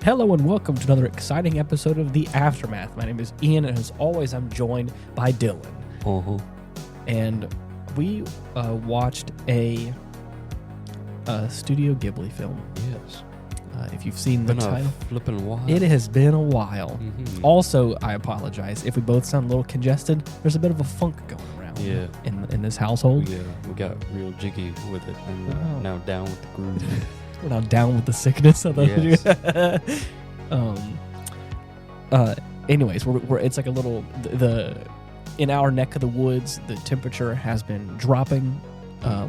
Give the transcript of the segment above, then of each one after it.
Hello and welcome to another exciting episode of The Aftermath. My name is Ian, and as always, I'm joined by Dylan. And we watched a Studio Ghibli film. Yes. If you've seen the title, flipping while. it has been a while. Mm-hmm. Also, I apologize if we both sound a little congested. There's a bit of a funk going around in this household. Yeah, we got real jiggy with it, and now down with the groove. We're now down with the sickness of the. Yes. Anyways, we're it's like a little the in our neck of the woods. The temperature has been dropping,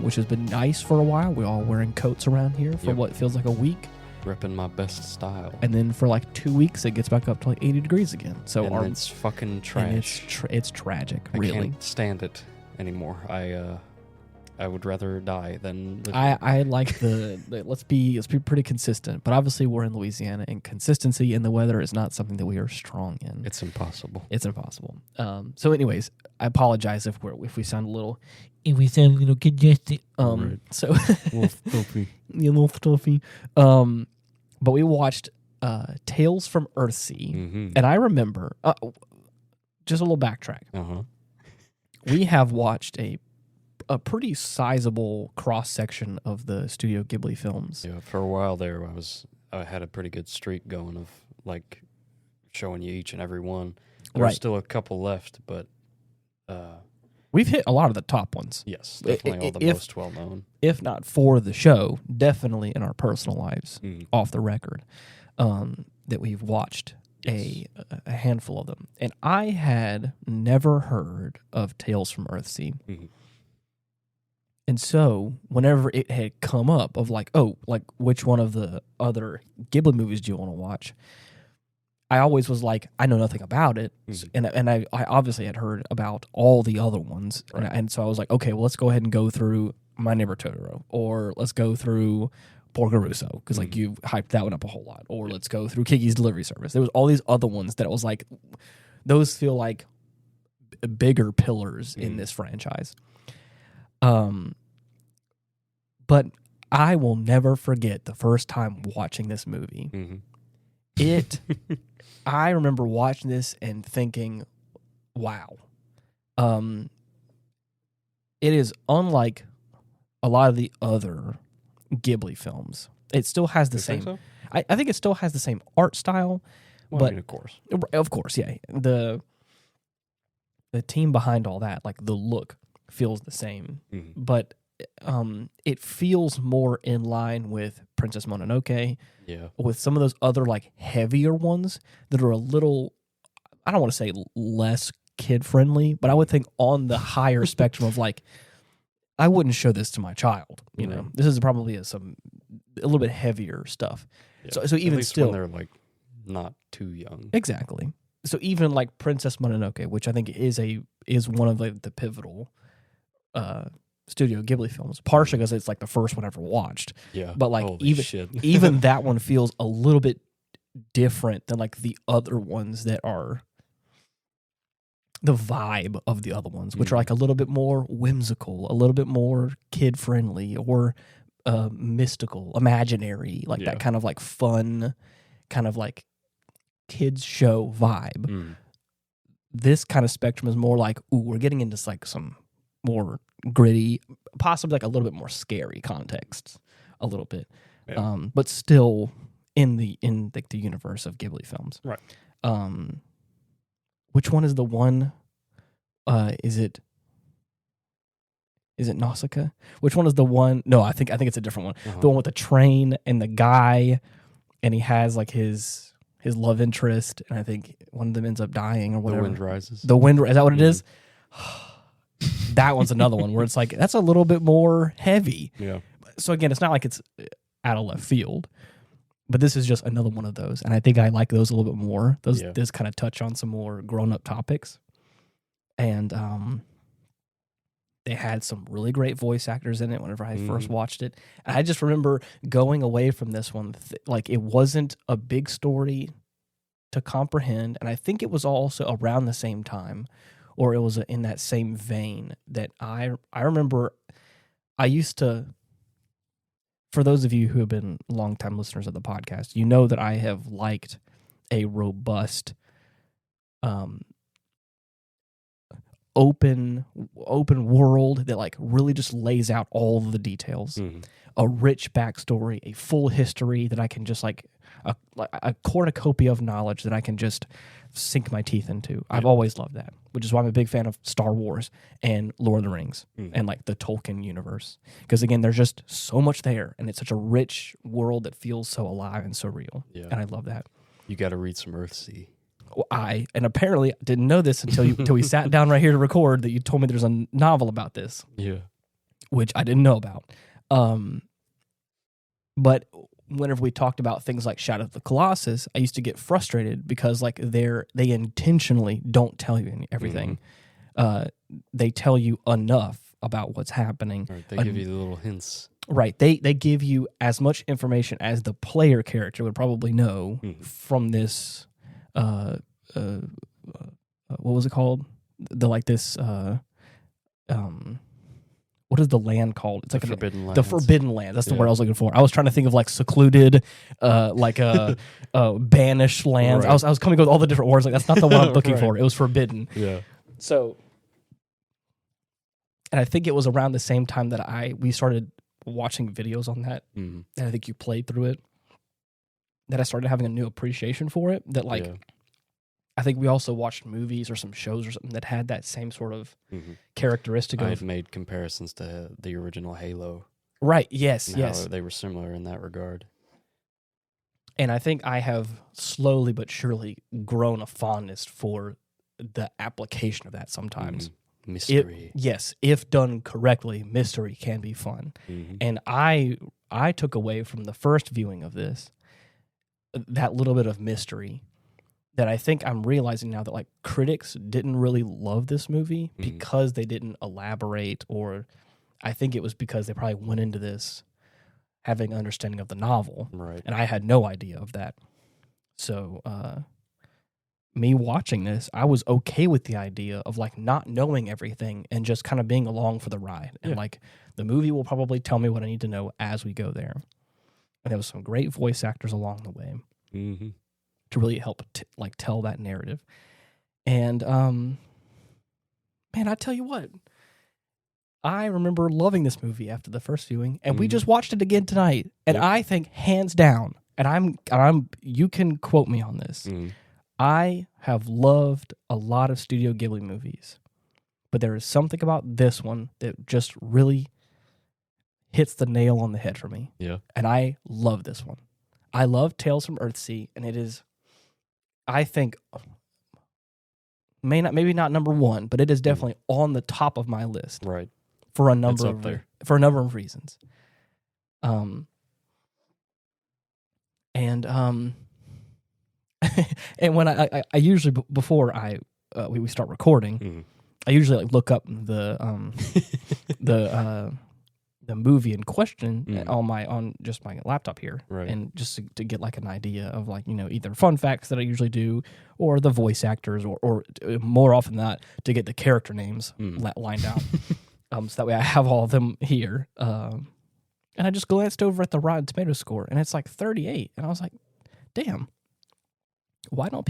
which has been nice for a while. We're all wearing coats around here for what feels like a week. Repping my best style. And then for like 2 weeks, it gets back up to like 80 degrees again. So it's fucking trash. It's tragic, I really. can't stand it anymore. I would rather die than live. I like the let's be pretty consistent. But obviously, we're in Louisiana, and consistency in the weather is not something that we are strong in. It's impossible. It's impossible. So, anyways, I apologize if we sound a little congested. Right. So A little filthy. a little stuffy. But we watched Tales from Earthsea, Mm-hmm. and I remember just a little backtrack. We have watched a pretty sizable cross section of the Studio Ghibli films. Yeah, for a while there, I had a pretty good streak going of like showing you each and every one. There's still a couple left, but we've hit a lot of the top ones. yes, definitely all the most well known. If not for the show, definitely in our personal lives, off the record, that we've watched a handful of them. And I had never heard of Tales from Earthsea. Mm-hmm. And so whenever it had come up of like, which one of the other Ghibli movies do you want to watch? I always was like, I know nothing about it. Mm-hmm. And I obviously had heard about all the other ones. Right. And so I was like, okay, well, let's go ahead and go through My Neighbor Totoro, or let's go through Porco Rosso, because like you hyped that one up a whole lot, or let's go through Kiki's Delivery Service. There was all these other ones that it was like, those feel like bigger pillars in this franchise. But I will never forget the first time watching this movie. Mm-hmm. I remember watching this and thinking, wow. It is unlike a lot of the other Ghibli films. It still has the same. Think so? I think it still has the same art style. Well, but I mean, of course, yeah. The team behind all that, like the look, feels the same. Mm-hmm. But it feels more in line with Princess Mononoke, with some of those other like heavier ones that are a little, I don't want to say less kid friendly, but I would think on the higher spectrum of like, I wouldn't show this to my child. You know, this is probably a little bit heavier stuff. Yeah. So even at least still, when they're like not too young. Exactly. So even like Princess Mononoke, which I think is one of the pivotal Studio Ghibli films, partially because it's like the first one I ever watched. Yeah. But like Holy shit. even that one feels a little bit different than like the other ones that are the vibe of the other ones, which are like a little bit more whimsical, a little bit more kid friendly, or mystical, imaginary, like that kind of like fun, kind of like kids show vibe. This kind of spectrum is more like, ooh, we're getting into like some more gritty, possibly like a little bit more scary contexts, a little bit, but still in the universe of Ghibli films. Right. Which one is the one? Is it Nausicaa? Which one is the one? No, I think it's a different one. The one with the train and the guy, and he has like his love interest, and I think one of them ends up dying or whatever. The Wind Rises. Is that what it is? That one's another one where it's like, that's a little bit more heavy. Yeah. So again, it's not like it's out of left field, but this is just another one of those. And I think I like those a little bit more. This kind of touch on some more grown-up topics. And they had some really great voice actors in it whenever I first watched it. And I just remember going away from this one, like it wasn't a big story to comprehend. And I think it was also around the same time, or it was in that same vein, that I remember I used to, for those of you who have been longtime listeners of the podcast, you know that I have liked a robust, open world that like really just lays out all of the details, a rich backstory, a full history that I can just like a cornucopia of knowledge that I can just sink my teeth into. I've always loved that, which is why I'm a big fan of Star Wars and Lord of the Rings and like the Tolkien universe. Because again, there's just so much there, and it's such a rich world that feels so alive and so real. Yeah. And I love that. You got to read some Earthsea. Well, and apparently didn't know this until we sat down right here to record, that you told me there's a novel about this. Yeah. Which I didn't know about. But whenever we talked about things like Shadow of the Colossus, I used to get frustrated because like they intentionally don't tell you everything. They tell you enough about what's happening. Right, they give you the little hints. Right. They give you as much information as the player character would probably know from this what was it called? What is the land called? It's like the Forbidden Land. The Forbidden Land. That's the word I was looking for. I was trying to think of like secluded, banished lands. Right. I was coming up with all the different words. Like that's not the one I'm looking for. It was forbidden. Yeah. So, and I think it was around the same time that we started watching videos on that, and I think you played through it, that I started having a new appreciation for it. That like. Yeah. I think we also watched movies or some shows or something that had that same sort of characteristic. I've made comparisons to the original Halo. Right, yes, yes. They were similar in that regard. And I think I have slowly but surely grown a fondness for the application of that sometimes. Mystery. If done correctly, mystery can be fun. And I took away from the first viewing of this that little bit of mystery that I think I'm realizing now that like critics didn't really love this movie because they didn't elaborate, or I think it was because they probably went into this having an understanding of the novel. Right. And I had no idea of that. So me watching this, I was okay with the idea of like not knowing everything and just kind of being along for the ride. And like the movie will probably tell me what I need to know as we go there. And there was some great voice actors along the way. To really help tell that narrative. And man, I tell you what, I remember loving this movie after the first viewing, and we just watched it again tonight, and I think hands down, and I'm you can quote me on this, I have loved a lot of Studio Ghibli movies, but there is something about this one that just really hits the nail on the head for me. Yeah. And I love this one. I love Tales from Earthsea, and it is, I think, maybe not number one, but it is definitely on the top of my list. Right. For a number of reasons. And when I usually before we start recording, I usually like look up the movie in question on just my laptop here, and just to get like an idea of like, either fun facts that I usually do, or the voice actors, or more often than not, to get the character names lined out, so that way I have all of them here. And I just glanced over at the Rotten Tomatoes score, and it's like 38, and I was like, damn, why are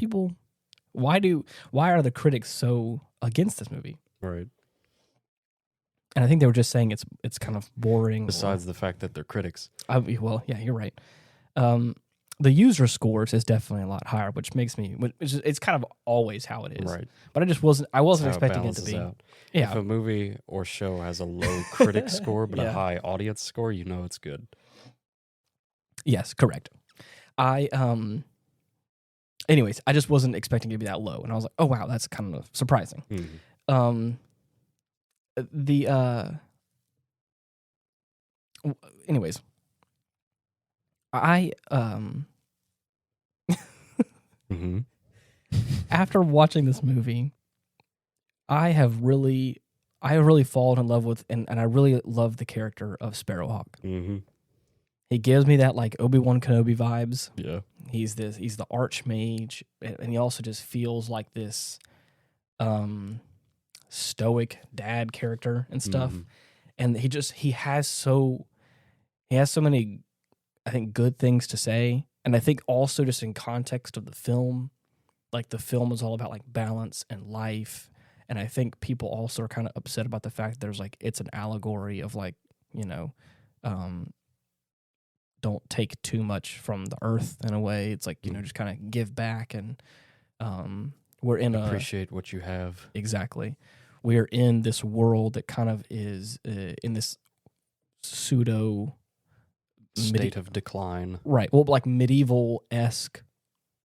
the critics so against this movie? Right. And I think they were just saying it's kind of boring. Besides the fact that they're critics. Well, yeah, you're right. The user scores is definitely a lot higher, which makes me. It's kind of always how it is. Right. But I wasn't expecting it to be. Out. Yeah. If a movie or show has a low critic score but a high audience score, it's good. Yes, correct. Anyways, I just wasn't expecting it to be that low, and I was like, oh wow, that's kind of surprising. Anyways, I after watching this movie, I have really fallen in love with and I really love the character of Sparrowhawk. He gives me that like Obi-Wan Kenobi vibes. Yeah. He's the archmage, and he also just feels like this stoic dad character and stuff. And he has he has so many, I think, good things to say. And I think also just in context of the film, like the film is all about like balance and life. And I think people also are kind of upset about the fact that there's like, it's an allegory of like, don't take too much from the earth in a way. It's like, just kind of give back. And we're in appreciate what you have. Exactly. We're in this world that kind of is in this pseudo state of decline. Right. Well, like medieval-esque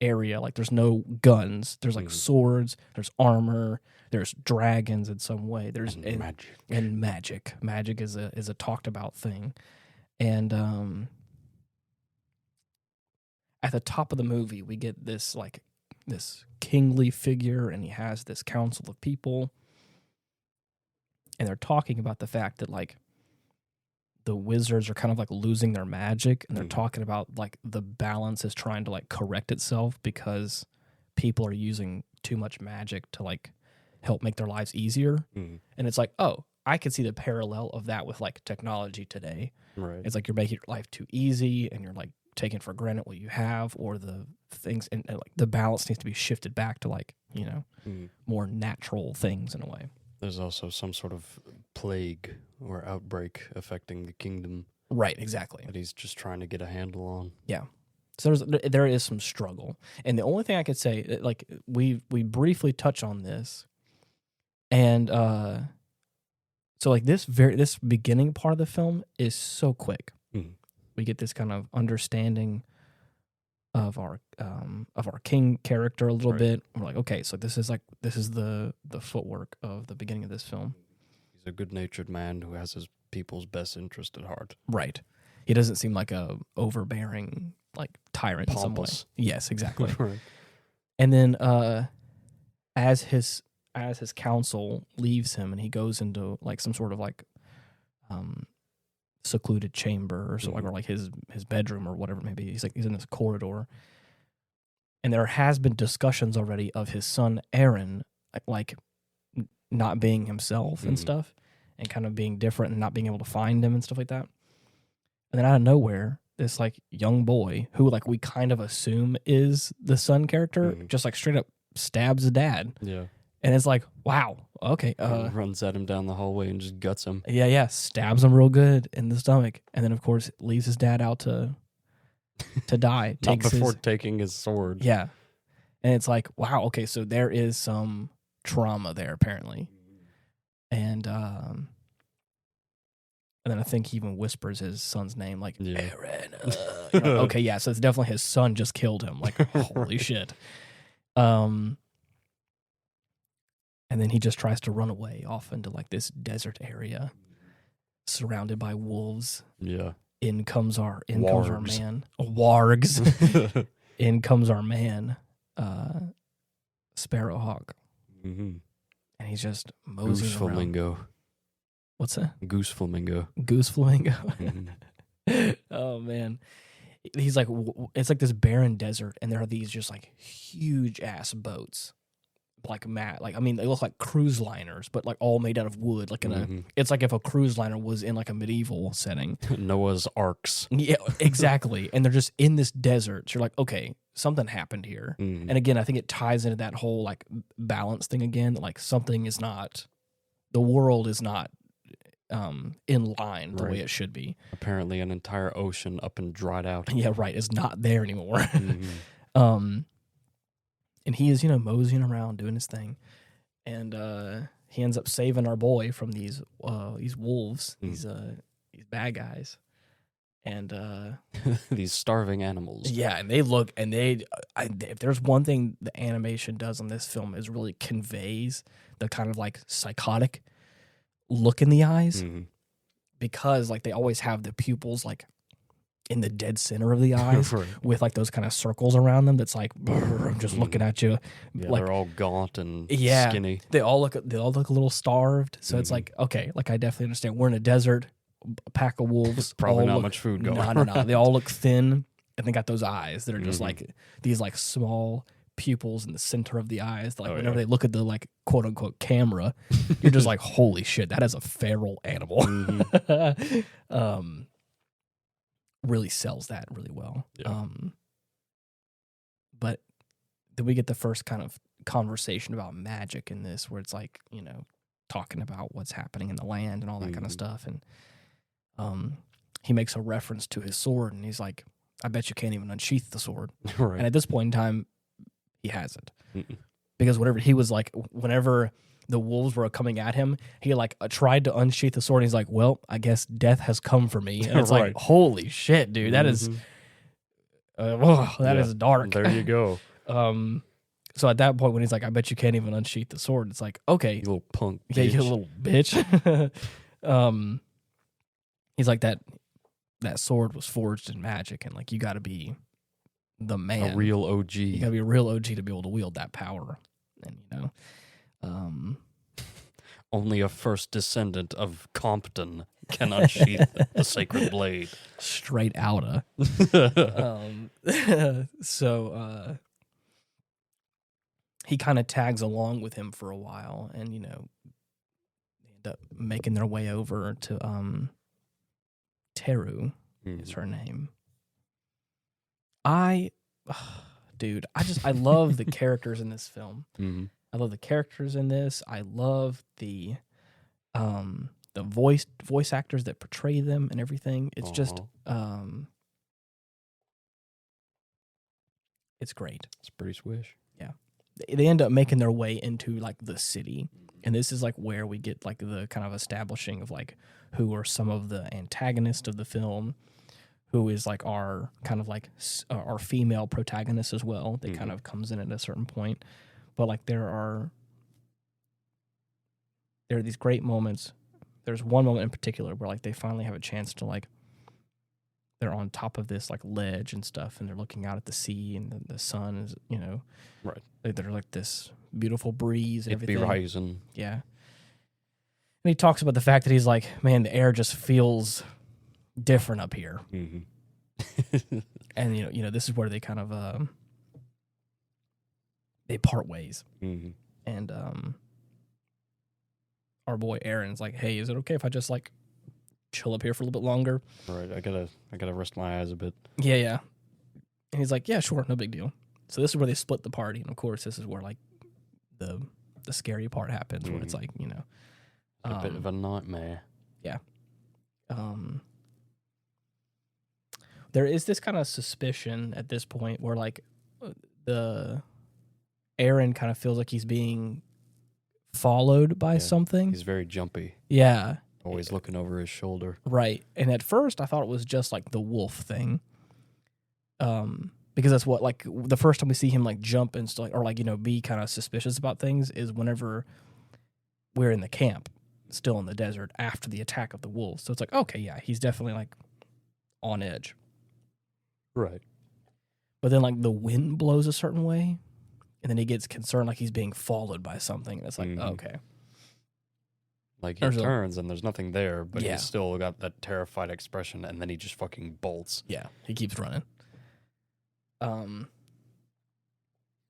area. Like there's no guns. There's like swords. There's armor. There's dragons in some way. There's magic. And magic. Magic is a talked about thing. And at the top of the movie, we get this kingly figure, and he has this council of people, and they're talking about the fact that like the wizards are kind of like losing their magic, and they're talking about like the balance is trying to like correct itself because people are using too much magic to like help make their lives easier. And it's like, oh, I can see the parallel of that with like technology today. Right. It's like you're making your life too easy, and you're like taking for granted what you have, or the things, and like the balance needs to be shifted back to like, more natural things in a way. There's also some sort of plague or outbreak affecting the kingdom. Right, exactly. That he's just trying to get a handle on. Yeah. So there is some struggle. And the only thing I could say, like we briefly touch on this, and so like this beginning part of the film is so quick. We get this kind of understanding of our king character a little bit. We're like, okay, so this is the footwork of the beginning of this film. He's a good-natured man who has his people's best interest at heart. Right. He doesn't seem like a overbearing like tyrant in some way. Yes, exactly. Right. And then as his council leaves him, and he goes into like some sort of like secluded chamber or so, or like his bedroom or whatever it may be. He's in this corridor, and there has been discussions already of his son Aaron like not being himself and stuff, and kind of being different and not being able to find him and stuff like that. And then out of nowhere, this like young boy who like we kind of assume is the son character just like straight up stabs the dad. Yeah. And it's like, wow, okay. Runs at him down the hallway and just guts him. Yeah, stabs him real good in the stomach. And then, of course, leaves his dad out to die. Not before taking his sword. Yeah. And it's like, wow, okay, so there is some trauma there, apparently. And then I think he even whispers his son's name, like, Aaron. Okay, yeah, so it's definitely his son just killed him. Like, holy shit. And then he just tries to run away off into like this desert area, surrounded by wolves. Yeah. In comes our man. Wargs. In comes our man, Sparrowhawk. And he's just moseying Goose around. flamingo. What's that? Goose flamingo. Goose flamingo. Oh man. He's like, it's like this barren desert, and there are these just like huge ass boats. Like I mean, they look like cruise liners, but like all made out of wood. Like it's like if a cruise liner was in like a medieval setting. Noah's Arks. Yeah, exactly. And they're just in this desert. So you're like, okay, something happened here. And again, I think it ties into that whole like balance thing again. Like something is not, the world is not in line the way it should be. Apparently, an entire ocean up and dried out. Yeah, right. It's not there anymore. And he is, moseying around doing his thing, and he ends up saving our boy from these wolves, these bad guys, and these starving animals. Yeah, and they look, and if there's one thing the animation does on this film is really conveys the kind of like psychotic look in the eyes, because like they always have the pupils like in the dead center of the eyes with like those kind of circles around them. That's like, I'm just looking at you. Yeah, like, they're all gaunt and skinny. They all look a little starved. So it's like, okay, like I definitely understand. We're in a desert, a pack of wolves. Probably not much food going on. No. They all look thin, and they got those eyes that are just like these like small pupils in the center of the eyes. Like whenever they look at the like quote unquote camera, you're just like, holy shit, that is a feral animal. really sells that really well. Yeah. But then we get the first kind of conversation about magic in this, where it's like, talking about what's happening in the land and all that kind of stuff. And he makes a reference to his sword, and he's like, I bet you can't even unsheath the sword. Right. And at this point in time, he hasn't. Mm-mm. Because whenever the wolves were coming at him, he tried to unsheath the sword, and he's like, well, I guess death has come for me. And it's Right. like, holy shit, dude, that is is dark. There you go. So at that point, when he's like, I bet you can't even unsheath the sword, it's like, okay. You little punk bitch. Yeah, you little bitch. He's like, that sword was forged in magic, and like, you got to be the man. A real OG. You got to be a real OG to be able to wield that power. And, only a first descendant of Compton can unsheath the sacred blade. Straight outta. So he kind of tags along with him for a while, and they end up making their way over to Teru is her name. I love the characters in this film. Mm-hmm. I love the characters in this. I love the voice actors that portray them and everything. It's just it's great. It's pretty swish. Yeah. They end up making their way into like the city, and this is like where we get like the kind of establishing of like who are some of the antagonists of the film, who is like our kind of like our female protagonist as well. That kind of comes in at a certain point. But like there are these great moments. There's one moment in particular where like they finally have a chance to like, they're on top of this like ledge and stuff, and they're looking out at the sea, and the sun is, right. They're like this beautiful breeze and everything. Be rising. Yeah. And he talks about the fact that he's like, man, the air just feels different up here. Mm-hmm. And this is where they kind of they part ways. Mm-hmm. And our boy Aaron's like, hey, is it okay if I just like chill up here for a little bit longer? Right. I gotta rest my eyes a bit. Yeah. And he's like, yeah, sure, no big deal. So this is where they split the party, and of course this is where like the scary part happens, where it's like, a bit of a nightmare. Yeah. There is this kind of suspicion at this point where like the Aaron kind of feels like he's being followed by something. He's very jumpy. Yeah. Always looking over his shoulder. Right. And at first I thought it was just like the wolf thing. Because that's what, like, the first time we see him like jump and stuff, or like, be kind of suspicious about things, is whenever we're in the camp, still in the desert, after the attack of the wolves. So it's like, okay, yeah, he's definitely like on edge. Right. But then like the wind blows a certain way, and then he gets concerned like he's being followed by something. And it's like, okay. Like he turns and there's nothing there, but he's still got that terrified expression, and then he just fucking bolts. Yeah, he keeps running.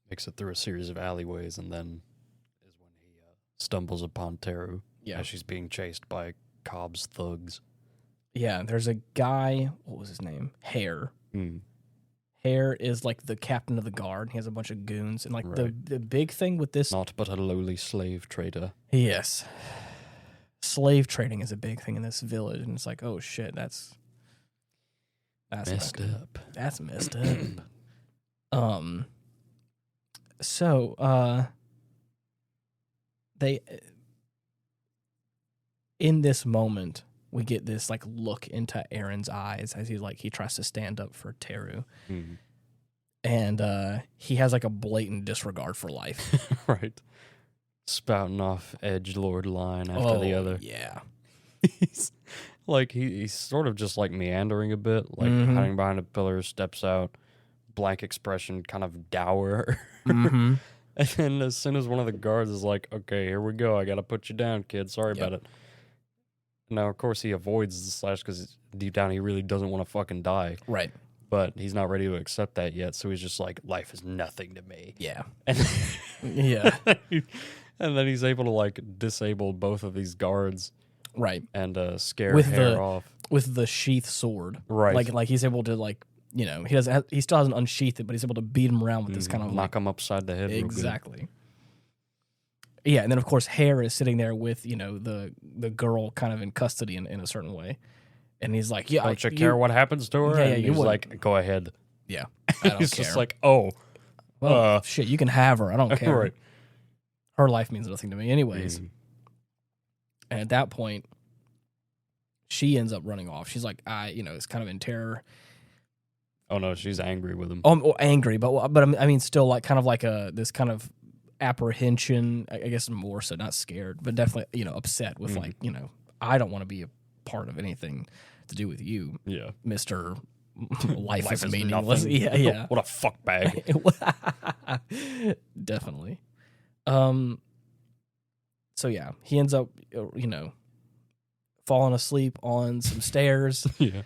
Makes it through a series of alleyways, and then is when he stumbles upon Teru as she's being chased by Cobb's thugs. Yeah, there's a guy, what was his name? Hare. Hare is like the captain of the guard. He has a bunch of goons, and like the big thing with this... Not but a lowly slave trader. Yes. Slave trading is a big thing in this village, and it's like, oh shit, that's messed up. That's messed up. So they, in this moment, we get this like look into Aaron's eyes as he tries to stand up for Teru. And he has like a blatant disregard for life. Right. Spouting off edgelord line after the other. Yeah. He's like he's sort of just like meandering a bit, like hiding behind a pillar, steps out, blank expression, kind of dour. And then as soon as one of the guards is like, okay, here we go, I gotta put you down, kid, sorry about it. Now, of course, he avoids the slash because deep down he really doesn't want to fucking die. Right. But he's not ready to accept that yet, so he's just like, life is nothing to me. Yeah. And yeah. And then he's able to like disable both of these guards. Right. And scare With Hare off. With the sheath sword. Right. Like he's able to, like, you know, he still hasn't unsheathed it, but he's able to beat him around with this kind of knock him upside the head. Exactly. Yeah, and then of course Hare is sitting there with, you know, the girl kind of in custody in a certain way. And he's like, yeah, don't you care what happens to her? Yeah, and he's like, go ahead. Yeah. I don't he's care. just like, oh. Well, shit, you can have her. I don't care. Right. Her life means nothing to me anyways. And at that point, she ends up running off. She's like, it's kind of in terror. Oh no, she's angry with him. Oh, angry, but I mean, still like kind of like this kind of apprehension. I guess more so, not scared, but definitely, you know, upset with like, you know, I don't want to be a part of anything to do with you, Mr. Life is meaningless. Nothing. Yeah. What a fuck bag. Definitely. So yeah, he ends up, you know, falling asleep on some stairs. Yeah.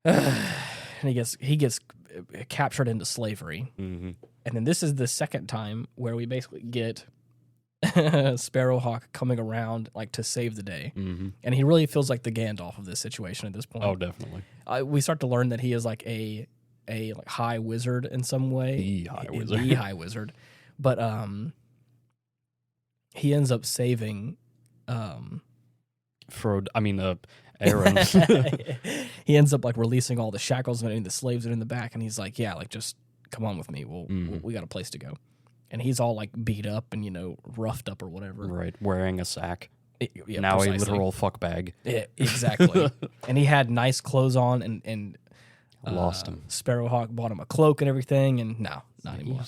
And he gets captured into slavery. Mm-hmm. And then this is the second time where we basically get Sparrowhawk coming around like to save the day. Mm-hmm. And he really feels like the Gandalf of this situation at this point. Oh, definitely. We start to learn that he is like a like high wizard in some way. The high wizard. But he ends up saving Aaron. He ends up like releasing all the shackles and the slaves that are in the back, and he's like, yeah, like just come on with me. We got a place to go. And he's all like beat up and, you know, roughed up or whatever. Right, wearing a sack. Yeah, now precisely. a literal fuck bag. Yeah, exactly. And he had nice clothes on, and lost him. Sparrowhawk bought him a cloak and everything, and no, not anymore.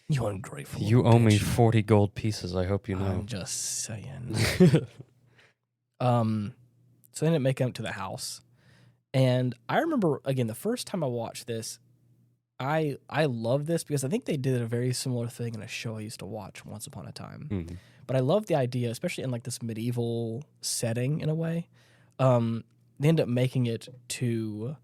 You ungrateful. You owe me 40 gold pieces. I hope you know. I'm just saying. So they ended up making it to the house, and I remember again the first time I watched this, I love this because I think they did a very similar thing in a show I used to watch once upon a time. Mm-hmm. But I love the idea, especially in like this medieval setting in a way. They end up making it to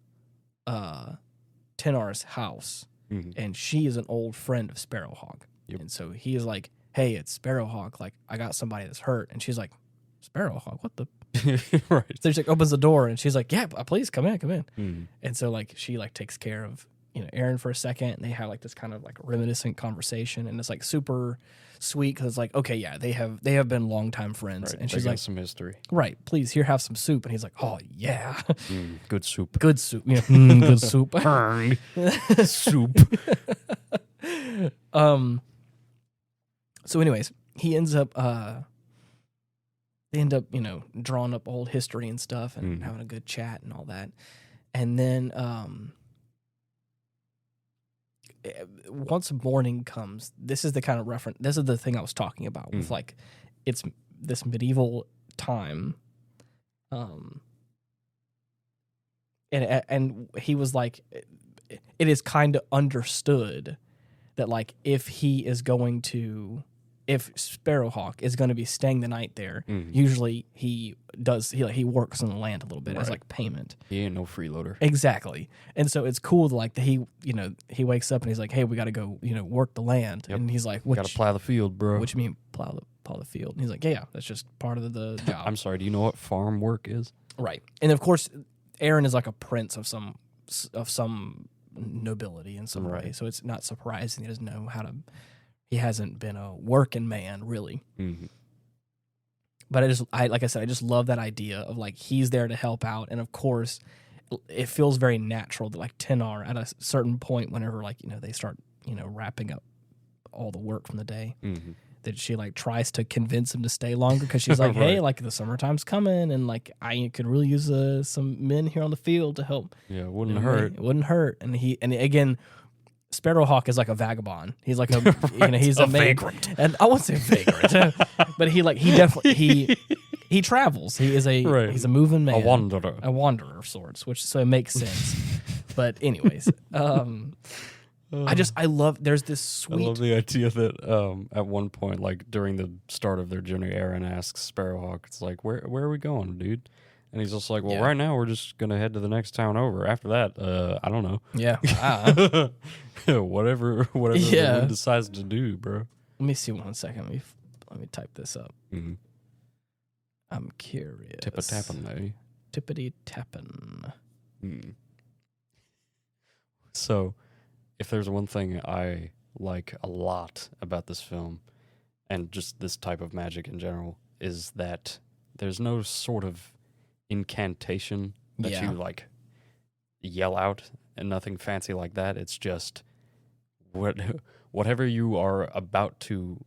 Tenar's house, and she is an old friend of Sparrowhawk. Yep. And so he is like, hey, it's Sparrowhawk. Like, I got somebody that's hurt. And she's like, Sparrowhawk, what the? Right. So she like opens the door and she's like, yeah, please come in. Mm-hmm. And so like she like takes care of, you know, Aaron for a second, and they have like this kind of like reminiscent conversation, and it's like super sweet because it's like, okay, yeah, they have been longtime friends, Right. and she's like, some history. right, please here, have some soup, and he's like, oh yeah, good soup, good soup, you know, good soup, soup. So anyways, he ends up they end up, you know, drawing up old history and stuff and having a good chat and all that. And then once morning comes, this is the kind of reference, this is the thing I was talking about with like, it's this medieval time. And he was like, it is kind of understood that like if Sparrowhawk is going to be staying the night there, usually he works on the land a little bit as like payment. He ain't no freeloader. Exactly. And so it's cool that like he wakes up and he's like, hey, we got to go, you know, work the land. Yep. And he's like, got to plow the field, bro. What you mean plow the field? And he's like, yeah, that's just part of the job. I'm sorry, do you know what farm work is? Right. And of course, Aaron is like a prince of some nobility in some way. So it's not surprising he doesn't know how to. He hasn't been a working man, really. Mm-hmm. But like I said, I just love that idea of like he's there to help out, and of course, it feels very natural that like Tenar at a certain point, whenever like, you know, they start, you know, wrapping up all the work from the day, that she like tries to convince him to stay longer because she's like, hey, like the summertime's coming, and like I could really use some men here on the field to help. Yeah, it wouldn't hurt. It wouldn't hurt, and again. Sparrowhawk is like a vagabond. He's like a, you know, he's a vagrant. And I won't say vagrant, but he definitely he travels. He is he's a moving man, a wanderer of sorts, so it makes sense. But anyways, I love. There's this sweet. I love the idea that at one point, like during the start of their journey, Aaron asks Sparrowhawk, "It's like where are we going, dude?" And he's just like, well, right now we're just going to head to the next town over. After that, I don't know. Yeah. whatever the wind decides to do, bro. Let me see 1 second. Let me type this up. I'm curious. Tip-a-tappin', eh? Tippity-tappin'. So, if there's one thing I like a lot about this film, and just this type of magic in general, is that there's no sort of incantation that you, like, yell out, and nothing fancy like that. It's just whatever you are about to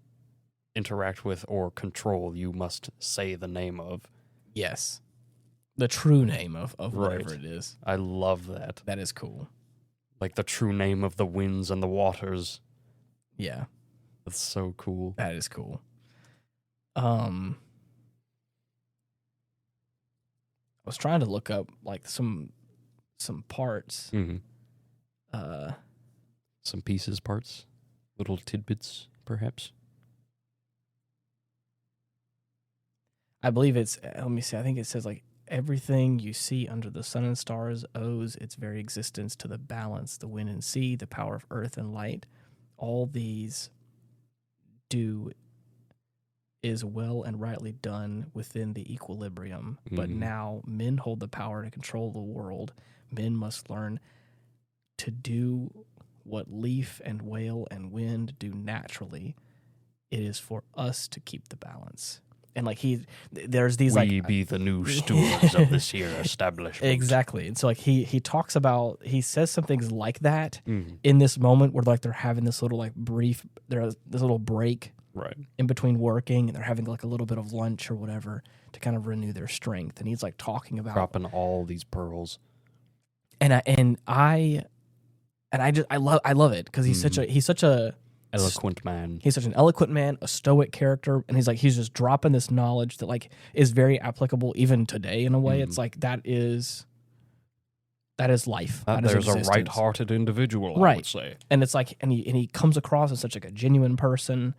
interact with or control, you must say the name of. Yes. The true name of whatever it is. I love that. That is cool. Like the true name of the winds and the waters. Yeah. That's so cool. That is cool. I was trying to look up like some parts. Mm-hmm. Some pieces, parts, little tidbits, perhaps. I believe it's, let me see, I think it says like, everything you see under the sun and stars owes its very existence to the balance, the wind and sea, the power of earth and light. All these do is well and rightly done within the equilibrium. But now men hold the power to control the world. Men must learn to do what leaf and whale and wind do naturally. It is for us to keep the balance. And like there's these we be the new stewards of this here establishment. Exactly. And so like he talks about, he says some things like that in this moment where like they're having this little like brief, there's this little break in between working, and they're having like a little bit of lunch or whatever to kind of renew their strength. And he's like talking about dropping all these pearls. And I love it because he's such a eloquent man. He's such an eloquent man, a stoic character, and he's just dropping this knowledge that like is very applicable even today in a way. It's like that is life. That there's is a right-hearted individual, right. I would say. And it's like and he comes across as such like a genuine person.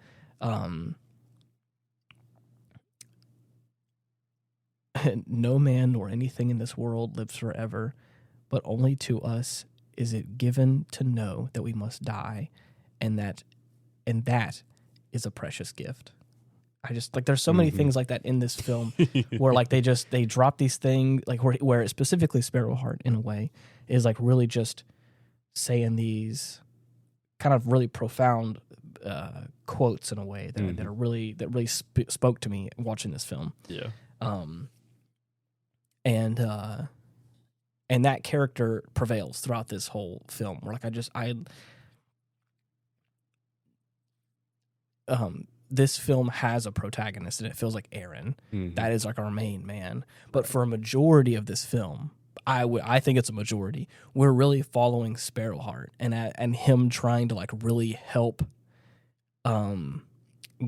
No man nor anything in this world lives forever, but only to us is it given to know that we must die, and that is a precious gift. I just like there's so many things like that in this film where like they drop these things like where specifically Sparrowheart in a way is like really just saying these kind of really profound quotes in a way that really spoke to me watching this film. Yeah. And that character prevails throughout this whole film. Where like this film has a protagonist, and it feels like Aaron. That is like our main man. But for a majority of this film, I think it's a majority, we're really following Sparrowheart and him trying to like really help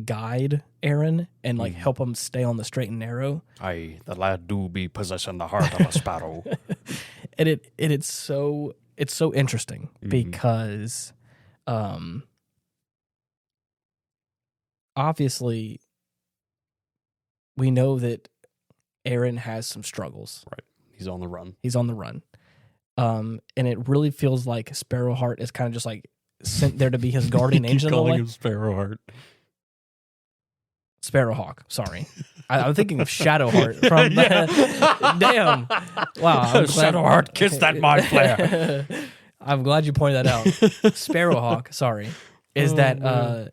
guide Aaron and like help him stay on the straight and narrow. Aye, the lad do be possessing the heart of a sparrow. And it's so interesting because obviously we know that Aaron has some struggles. Right. He's on the run. And it really feels like Sparrowheart is kind of just like sent there to be his guardian angel. Calling him Sparrowheart. Sparrowhawk, sorry. I'm thinking of Shadowheart from damn. Wow. Shadowheart, kiss that mind flare. I'm glad you pointed that out. Sparrowhawk, sorry. Is that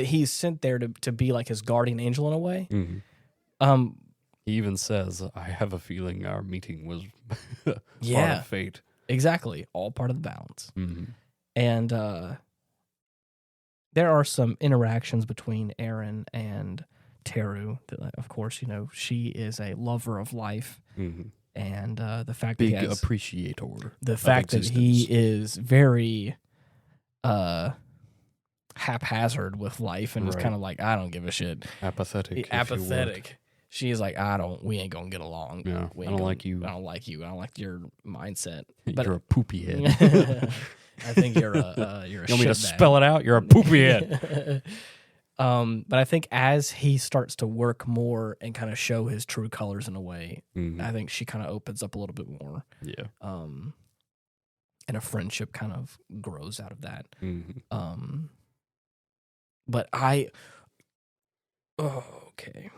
he's sent there to be like his guardian angel in a way. He even says, I have a feeling our meeting was part of fate. Exactly. All part of the balance. And there are some interactions between Aaron and Teru. That, of course, she is a lover of life. And the fact that he has... appreciator. The fact that he is very haphazard with life and is kind of like, I don't give a shit. Apathetic. She's like, we ain't gonna get along. Yeah, I don't like you. I don't like you. I don't like your mindset. You're a poopy head. I think you're a You want me to spell it out? You're a poopy head. But I think as he starts to work more and kind of show his true colors in a way, I think she kind of opens up a little bit more. Yeah. And a friendship kind of grows out of that. But okay.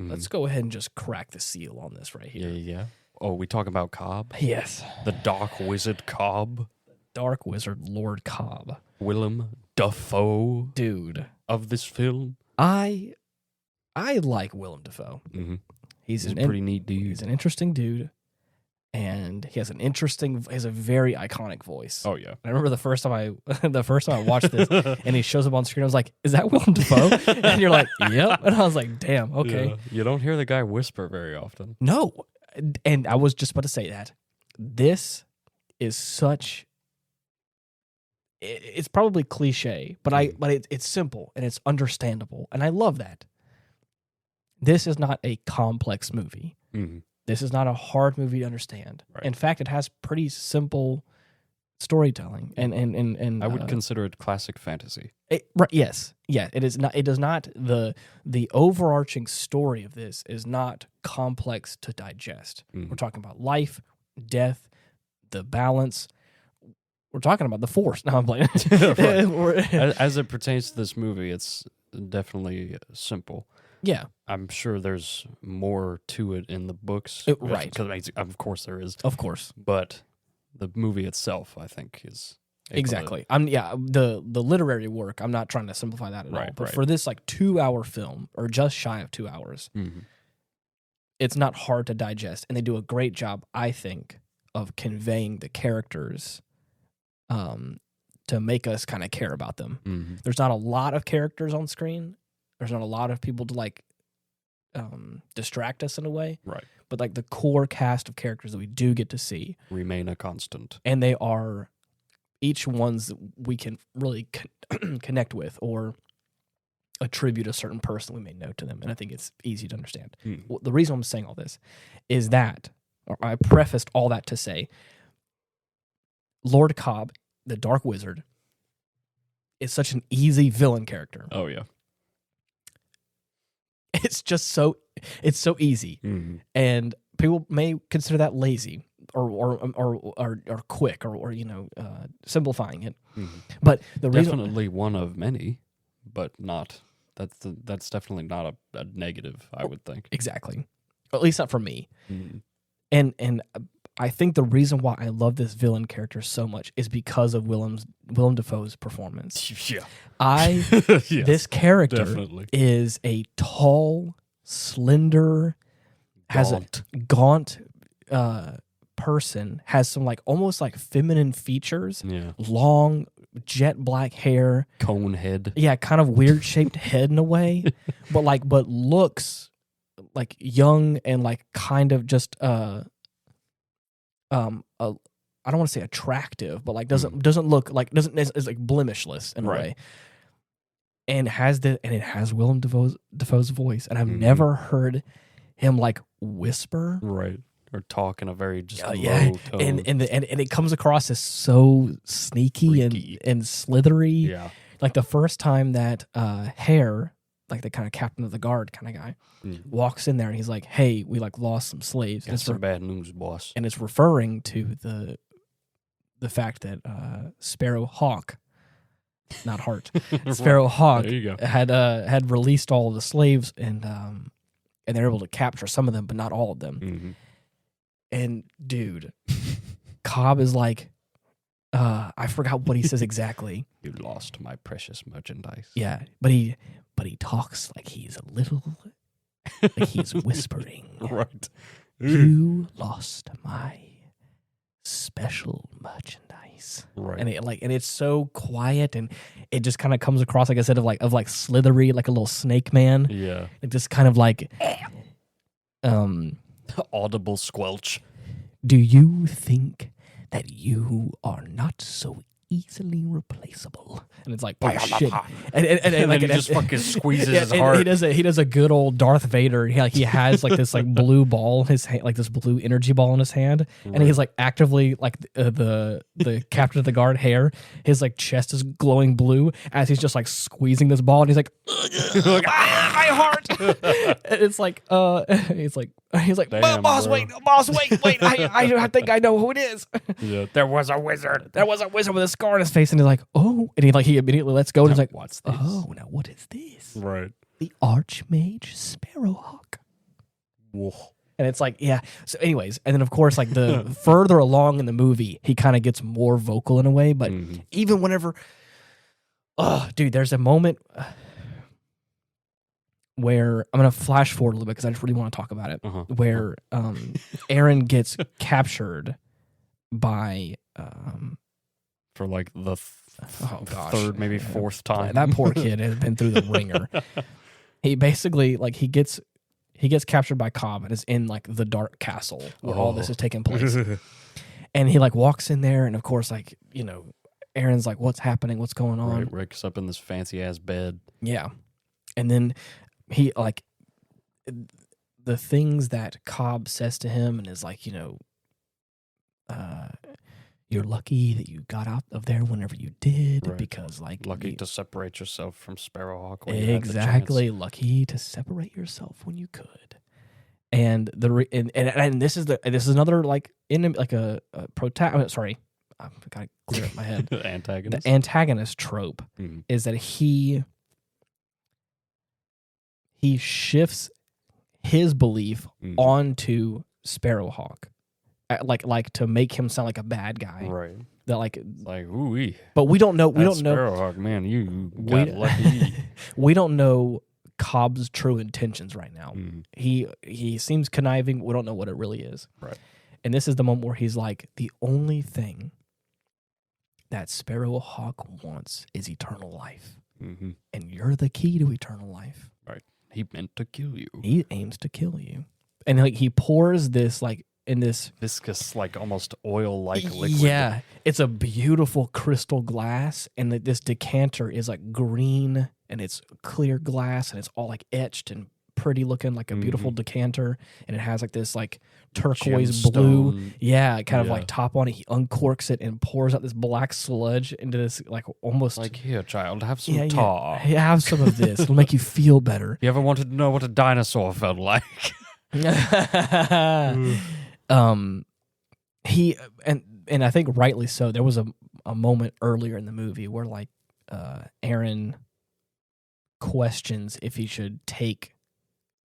let's go ahead and just crack the seal on this right here. Yeah. Oh, we talk about Cobb? Yes. The Dark Wizard Cobb? Dark Wizard Lord Cobb. Willem Dafoe? Dude. Of this film? I like Willem Dafoe. Mm-hmm. He's a pretty neat dude. He's an interesting dude. And he has a very iconic voice. Oh yeah. I remember the first time I watched this and he shows up on screen, I was like, is that Willem Dafoe? And you're like, yep. And I was like, damn, okay. Yeah. You don't hear the guy whisper very often. No. And I was just about to say that. This is such it's probably cliche, but it's simple and it's understandable. And I love that. This is not a complex movie. Mm-hmm. This is not a hard movie to understand. Right. In fact, it has pretty simple storytelling, and I would consider it classic fantasy. Yes, yeah. It is not. It does not. The overarching story of this is not complex to digest. Mm-hmm. We're talking about life, death, the balance. We're talking about the Force. No, I'm playing. As it pertains to this movie, it's definitely simple. Yeah. I'm sure there's more to it in the books. Right. Because of course there is. Of course. But the movie itself, I think, is... Exactly. The literary work, I'm not trying to simplify that at all. But for this 2-hour film, or just shy of 2 hours, it's not hard to digest. And they do a great job, I think, of conveying the characters to make us kind of care about them. Mm-hmm. There's not a lot of characters on screen. There's not a lot of people to distract us in a way. Right. But the core cast of characters that we do get to see remain a constant. And they are each ones that we can really connect with or attribute a certain person we may know to them. And I think it's easy to understand. Well, the reason I'm saying all this is that, or I prefaced all that to say, Lord Cobb, the Dark Wizard, is such an easy villain character. Oh, yeah. It's just so easy, and people may consider that lazy or quick or simplifying it. Mm-hmm. But the definitely one of many, but not that's definitely not a negative. I would think exactly, at least not for me. Mm-hmm. And I think the reason why I love this villain character so much is because of Willem Dafoe's performance. Yeah. Yes, this character definitely is a tall, slender, has a gaunt person, has some almost feminine features, long jet black hair, cone head. Yeah, kind of weird shaped head in a way, but looks young and kind of just I don't want to say attractive, but doesn't look is blemishless in a way, and it has Willem Dafoe's voice, and I've never heard him whisper, right, or talk in a very just low tone, and it comes across as so sneaky and slithery. Yeah, the first time that Hare, the kind of captain of the guard kind of guy, walks in there and he's like, "Hey, we lost some slaves." Got some bad news, boss. And it's referring to the fact that Sparrow Hawk, not Hart, Sparrow Hawk there you go. had released all of the slaves and they're able to capture some of them, but not all of them. Mm-hmm. And dude, Cobb is I forgot what he says exactly. You lost my precious merchandise. Yeah, but he talks like he's a little, he's whispering. Right. You lost my special merchandise. Right. And and it's so quiet, and it just kind of comes across, like I said, of slithery, like a little snake man. Yeah. Just kind of audible squelch. Do you think that you are not so easily replaceable? And it's oh shit, and then he just fucking squeezes his heart. He does a good old Darth Vader. He has this blue ball in his hand, this blue energy ball in his hand, and he's actively the captain of the guard Hare. His chest is glowing blue as he's just squeezing this ball, and he's my heart. And it's he's like, damn, boss, bro. boss, wait, I think I know who it is. Yeah, there was a wizard. There was a wizard with a scar on his face, and he's like, oh, and he immediately lets go, and he's like, what's this? Oh, now what is this? Right. The Archmage Sparrowhawk. Whoa. And it's like, yeah. So anyways, and then of course, like the further along in the movie, he kind of gets more vocal in a way. But even whenever, dude, there's a moment where I'm going to flash forward a little bit because I just really want to talk about it, where Aaron gets captured by... for like the third, maybe fourth time. That poor kid has been through the ringer. He basically, like, he gets captured by Cobb and is in, like, the dark castle where all this is taking place. And he, like, walks in there, and of course, like, you know, Aaron's like, what's happening? What's going on? Right, Rick's up in this fancy-ass bed. Yeah. And then he, like, the things that Cobb says to him and is like, you know, you're lucky that you got out of there whenever you did, because like lucky to separate yourself from Sparrowhawk. Exactly, lucky to separate yourself when you could. And this is another like in like a protagonist. Sorry, I've got to clear up my head. The antagonist trope is that he shifts his belief onto Sparrowhawk. Like to make him sound like a bad guy, right? That like ooh-wee. But we don't know. We don't know. Sparrowhawk, man, you got lucky. We don't know Cobb's true intentions right now. He seems conniving. We don't know what it really is. Right. And this is the moment where he's like, the only thing that Sparrowhawk wants is eternal life, and you're the key to eternal life. Right. He meant to kill you. He aims to kill you, and like he pours this like. In this viscous, like almost oil-like liquid. Yeah, it's a beautiful crystal glass, and this decanter is like green, and it's clear glass, and it's all like etched and pretty looking, like a beautiful decanter, and it has like this like turquoise blue, kind of like top on it. He uncorks it and pours out this black sludge into this like almost like, here, child, have some tar. Have some of this. It'll make you feel better. You ever wanted to know what a dinosaur felt like? He and I think rightly so. There was a moment earlier in the movie where like Aaron questions if he should take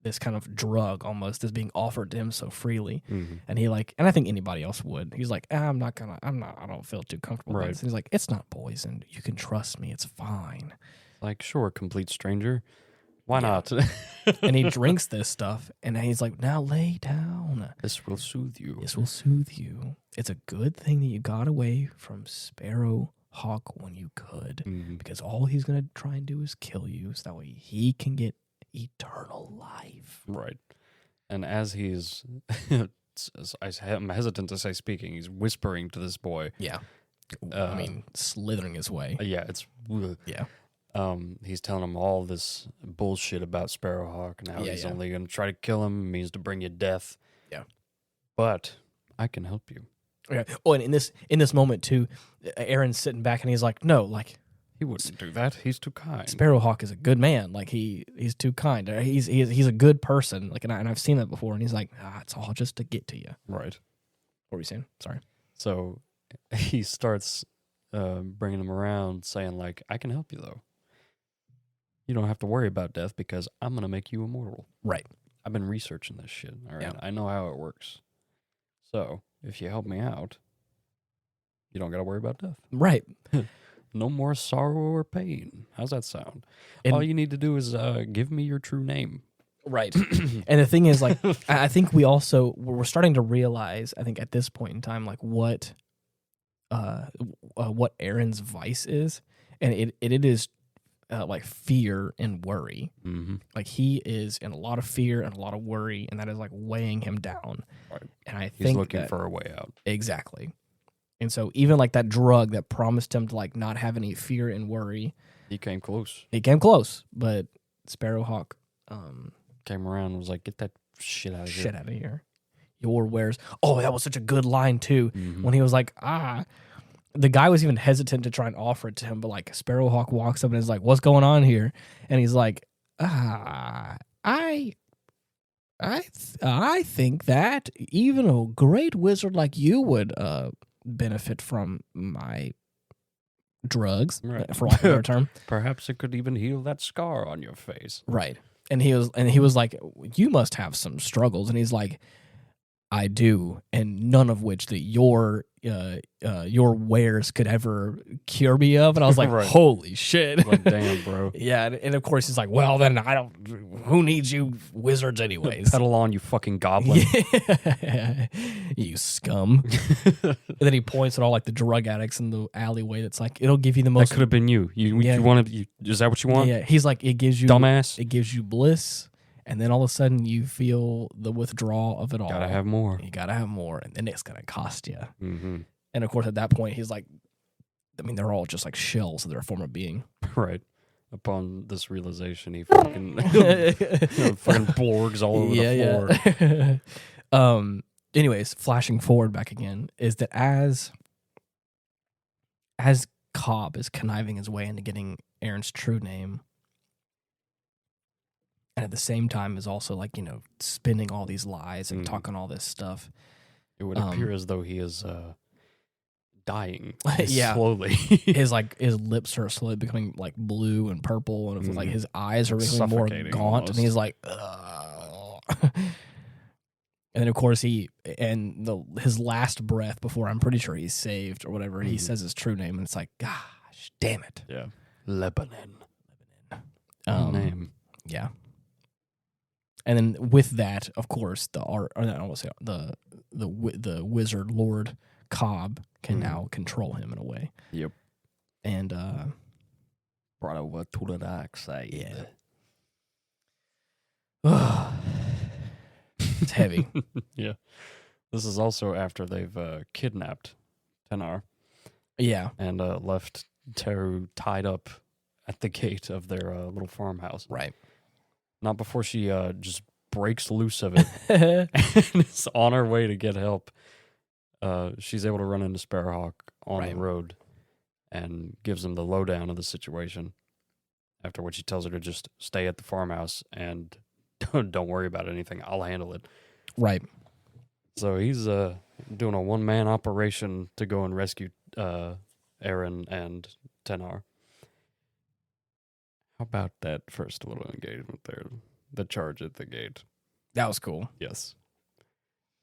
this kind of drug almost that's being offered to him so freely, and he like, and I think anybody else would. He's like, I don't feel too comfortable with this. And he's like, it's not poison. You can trust me. It's fine. Like, sure, complete stranger. Why not? And he drinks this stuff, and he's like, now lay down. This will soothe you. This will soothe you. It's a good thing that you got away from Sparrowhawk when you could, because all he's going to try and do is kill you, so that way he can get eternal life. Right. And as he's, I'm hesitant to say speaking, he's whispering to this boy. Yeah. I mean, slithering his way. Yeah, it's... Yeah. He's telling him all this bullshit about Sparrowhawk and how he's only going to try to kill him, means to bring you death. Yeah. But I can help you. Yeah. Oh, and in this moment too, Aaron's sitting back and he's like, no, like he wouldn't do that. He's too kind. Sparrowhawk is a good man. Like he's too kind. He's a good person. Like, and I've seen that before. And he's like, it's all just to get to you. Right. What were you saying? Sorry. So he starts bringing him around, saying like, I can help you though. You don't have to worry about death because I'm going to make you immortal. Right. I've been researching this shit. All right. Yeah. I know how it works. So if you help me out, you don't got to worry about death. Right. No more sorrow or pain. How's that sound? And all you need to do is give me your true name. Right. And the thing is, like, I think we're starting to realize, I think at this point in time, like what Aaron's vice is. And it is like fear and worry. Like he is in a lot of fear and a lot of worry, and that is like weighing him down. Right. And I think he's looking for a way out. Exactly. And so even like that drug that promised him to like not have any fear and worry, he came close. But Sparrowhawk came around and was like, "Get that shit out of here! Shit out of here! Your wares." Oh, that was such a good line too. When he was like, the guy was even hesitant to try and offer it to him, but like Sparrowhawk walks up and is like, "What's going on here?" And he's like, I think that even a great wizard like you would benefit from my drugs, right. for lack of a better term. Perhaps it could even heal that scar on your face. Right. And he was like, you must have some struggles. And he's like, I do, and none of which that your wares could ever cure me of. And I was like, Right. holy shit. Like, damn, bro. Yeah, and of course he's like, well, then I don't. Who needs you wizards anyways? Pedal on, you fucking goblin. Yeah. You scum. And then he points at all like the drug addicts in the alleyway. That's like, it'll give you the That most. could have been you. You wanted. Is that what you want? Yeah, he's like, it gives you Dumbass. It gives you bliss, and then all of a sudden you feel the withdrawal of it all. Gotta have more. You gotta have more, and then it's gonna cost you. Mm-hmm. And of course, at that point, he's like, I mean, they're all just like shells of their former being. Right. Upon this realization, he fucking fucking blorgs all over the floor. Yeah. Anyways, flashing forward back again is that as Cobb is conniving his way into getting Aaron's true name, and at the same time is also like, spinning all these lies and talking all this stuff. It would appear as though he is dying yeah. slowly. his lips are slowly becoming like blue and purple, and like his eyes are becoming more gaunt, almost. And he's like, ugh. And then of course his last breath before I'm pretty sure he's saved or whatever, he says his true name, and it's like, gosh, damn it. Yeah. Lebanon. Name. Yeah. And then with that, of course, the wizard Lord Cobb can now control him in a way. Yep. And brought over to the dark side. Yeah. It's heavy. Yeah. This is also after they've kidnapped Tenar. Yeah. And left Teru tied up at the gate of their little farmhouse. Right. Not before she just breaks loose of it and is on her way to get help. She's able to run into Sparrowhawk on the road and gives him the lowdown of the situation. After which he tells her to just stay at the farmhouse and don't worry about anything. I'll handle it. Right. So he's doing a one-man operation to go and rescue Aaron and Tenar. How about that first little engagement there? The charge at the gate. That was cool. Yes.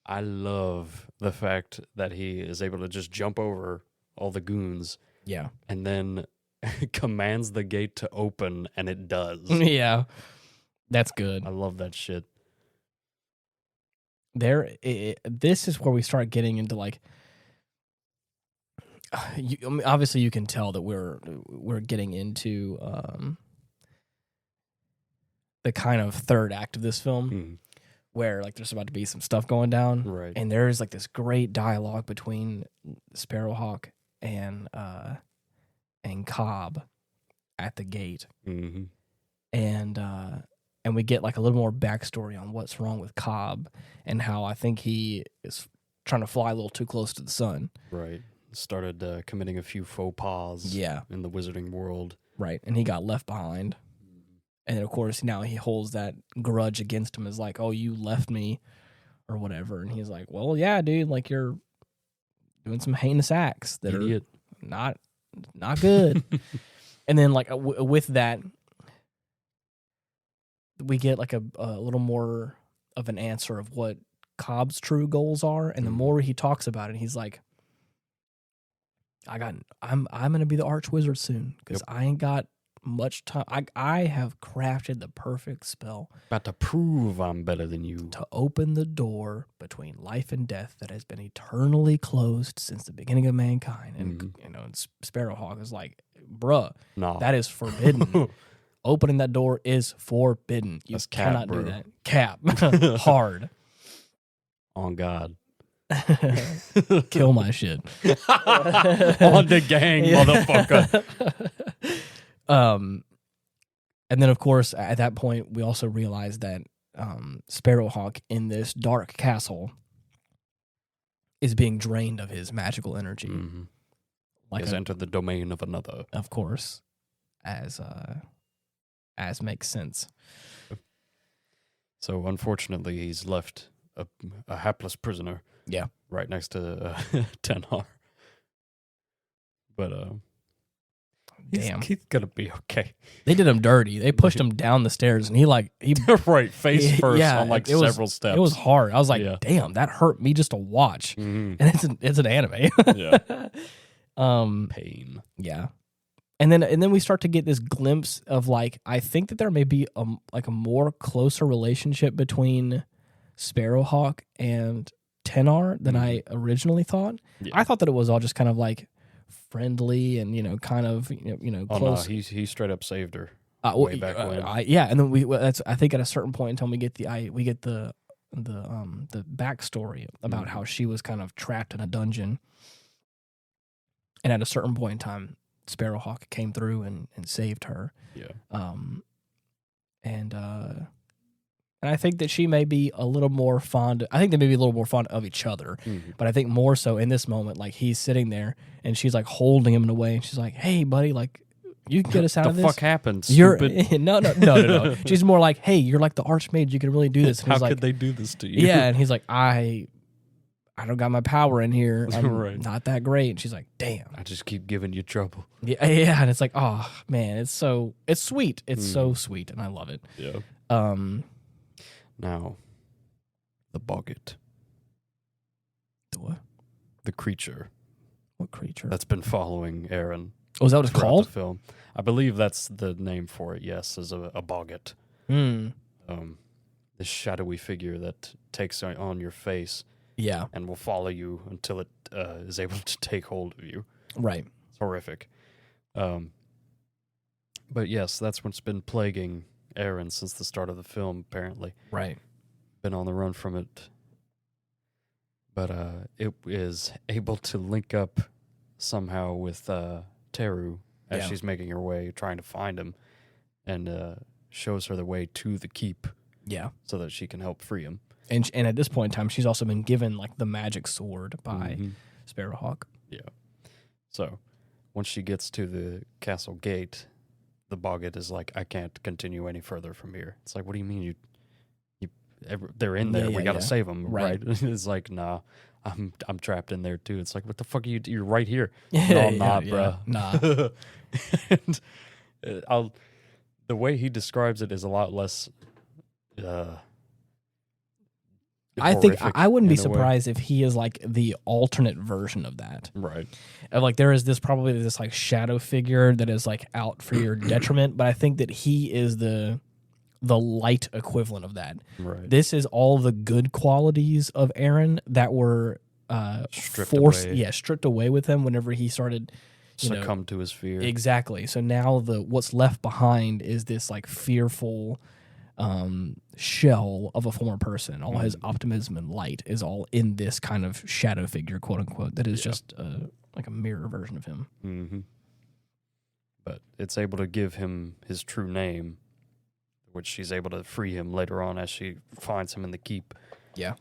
I love the fact that he is able to just jump over all the goons. Yeah. And then commands the gate to open, and it does. Yeah. That's good. I love that shit. This is where we start getting into like, obviously you can tell that we're getting into the kind of third act of this film, where like there's about to be some stuff going down, right? And there's like this great dialogue between Sparrowhawk and Cobb at the gate, and we get like a little more backstory on what's wrong with Cobb and how I think he is trying to fly a little too close to the sun. Right. Started committing a few faux pas. In the wizarding world. Right. And he got left behind. And then, of course, now he holds that grudge against him as like, oh, you left me or whatever. And he's like, well, yeah, dude, like you're doing some heinous acts that are not good. And then like with that, we get like a little more of an answer of what Cobb's true goals are. And the more he talks about it, he's like, I'm going to be the arch wizard soon because I ain't got much time. I have crafted the perfect spell. About to prove I'm better than you. To open the door between life and death that has been eternally closed since the beginning of mankind. And, and Sparrowhawk is like, bruh, that is forbidden. Opening that door is forbidden. You cannot do that. Cap. Hard. On God. Kill my shit. On the gang, motherfucker. And then, of course, at that point, we also realize that Sparrowhawk in this dark castle is being drained of his magical energy. Like has entered the domain of another. Of course, as makes sense. So, unfortunately, he's left a hapless prisoner. Yeah. Right next to Tenar. But damn. He's gonna be okay. They did him dirty. They pushed him down the stairs, and he right, face first on like several steps. It was hard. I was like, Yeah. damn, that hurt me just to watch. Mhm. And it's an anime. Yeah. Pain. Yeah. And then we start to get this glimpse of like, I think that there may be a more closer relationship between Sparrowhawk and Tenar than I originally thought. Yeah. I thought that it was all just kind of like friendly and kind of close. Oh no, he straight up saved her Way back when. And then I think at a certain point in time we get the backstory about how she was kind of trapped in a dungeon, and at a certain point in time, Sparrowhawk came through and saved her. Yeah. And I think that she may be a little more fond. I think they may be a little more fond of each other, but I think more so in this moment, like he's sitting there and she's like holding him in a way, and she's like, "Hey, buddy, like you can get us out of this." The fuck happened? You're Stupid. no. She's more like, "Hey, you're like the archmage. You can really do this." And How he's like, could they do this to you? Yeah, and he's like, I don't got my power in here. I'm Right. not that great. And she's like, "Damn." I just keep giving you trouble. Yeah, and it's like, oh man, it's sweet. It's so sweet, and I love it. Yeah. Now, the Boggart. The what? The creature What creature? that's been following Aaron. Oh, is that what it's throughout called? The film. I believe that's the name for it. Yes, is a Boggart. This shadowy figure that takes on your face. Yeah. And will follow you until it is able to take hold of you. Right. It's horrific. But yes, that's what's been plaguing Aaron since the start of the film, apparently. Right. Been on the run from it. But it is able to link up somehow with Teru as she's making her way, trying to find him, and shows her the way to the keep. Yeah. So that she can help free him. And at this point in time, she's also been given like the magic sword by Sparrowhawk. Yeah. So once she gets to the castle gate, the Boggart is like, "I can't continue any further from here." It's like, what do you mean they're in there? We got to save them, right? It's like, nah, I'm trapped in there too. It's like, what the fuck are you? You're right here. No, I'm not, bro. Nah. And the way he describes it is a lot less. I think I wouldn't be surprised if he is like the alternate version of that. Right. Like there is probably this like shadow figure that is like out for your detriment, but I think that he is the light equivalent of that. Right. This is all the good qualities of Aaron that were stripped away with him whenever he started succumb to his fear. Exactly. So now what's left behind is this like fearful shell of a former person. All his optimism and light is all in this kind of shadow figure, quote unquote, that is just like a mirror version of him. Mm-hmm. But it's able to give him his true name, which she's able to free him later on as she finds him in the keep. Yeah.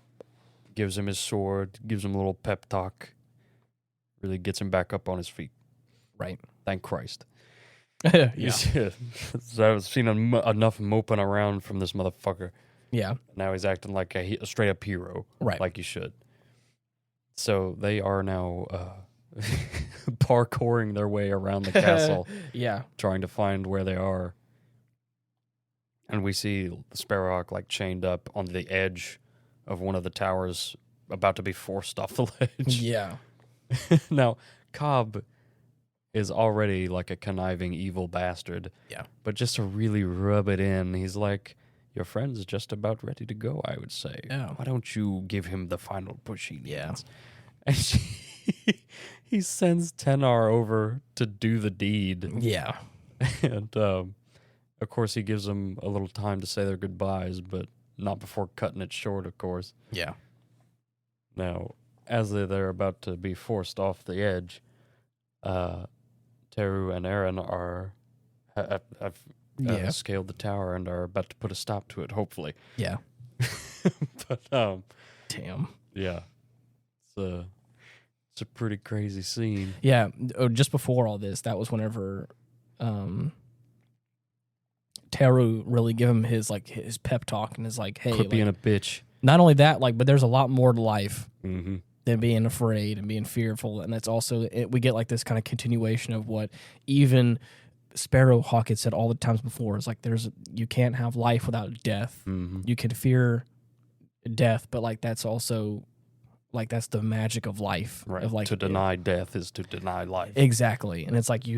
Gives him his sword, gives him a little pep talk, really gets him back up on his feet. Right. Thank Christ. Yeah. So I've seen enough moping around from this motherfucker. Yeah. Now he's acting like a straight up hero. Right. Like you should. So they are now parkouring their way around the castle. Yeah. Trying to find where they are. And we see the Sparrowhawk like chained up on the edge of one of the towers, about to be forced off the ledge. Yeah. Now, Cobb is already like a conniving evil bastard. Yeah. But just to really rub it in, he's like, "Your friend's just about ready to go, I would say. Yeah. Why don't you give him the final push he needs?" Yeah. And he sends Tenar over to do the deed. Yeah. And of course he gives them a little time to say their goodbyes, but not before cutting it short, of course. Yeah. Now, as they're about to be forced off the edge, Teru and Aaron have scaled the tower and are about to put a stop to it, hopefully. Yeah. But damn. Yeah. It's a pretty crazy scene. Yeah. Just before all this, that was whenever Teru really give him his pep talk and is like, "Hey, quit being a bitch." Not only that, but there's a lot more to life. Mm-hmm. than being afraid and being fearful. And that's also, we get like this kind of continuation of what even Sparrowhawk had said all the times before. It's like you can't have life without death. Mm-hmm. You can fear death, but like that's also like that's the magic of life. Right. Of like to deny death is to deny life. Exactly. And it's like you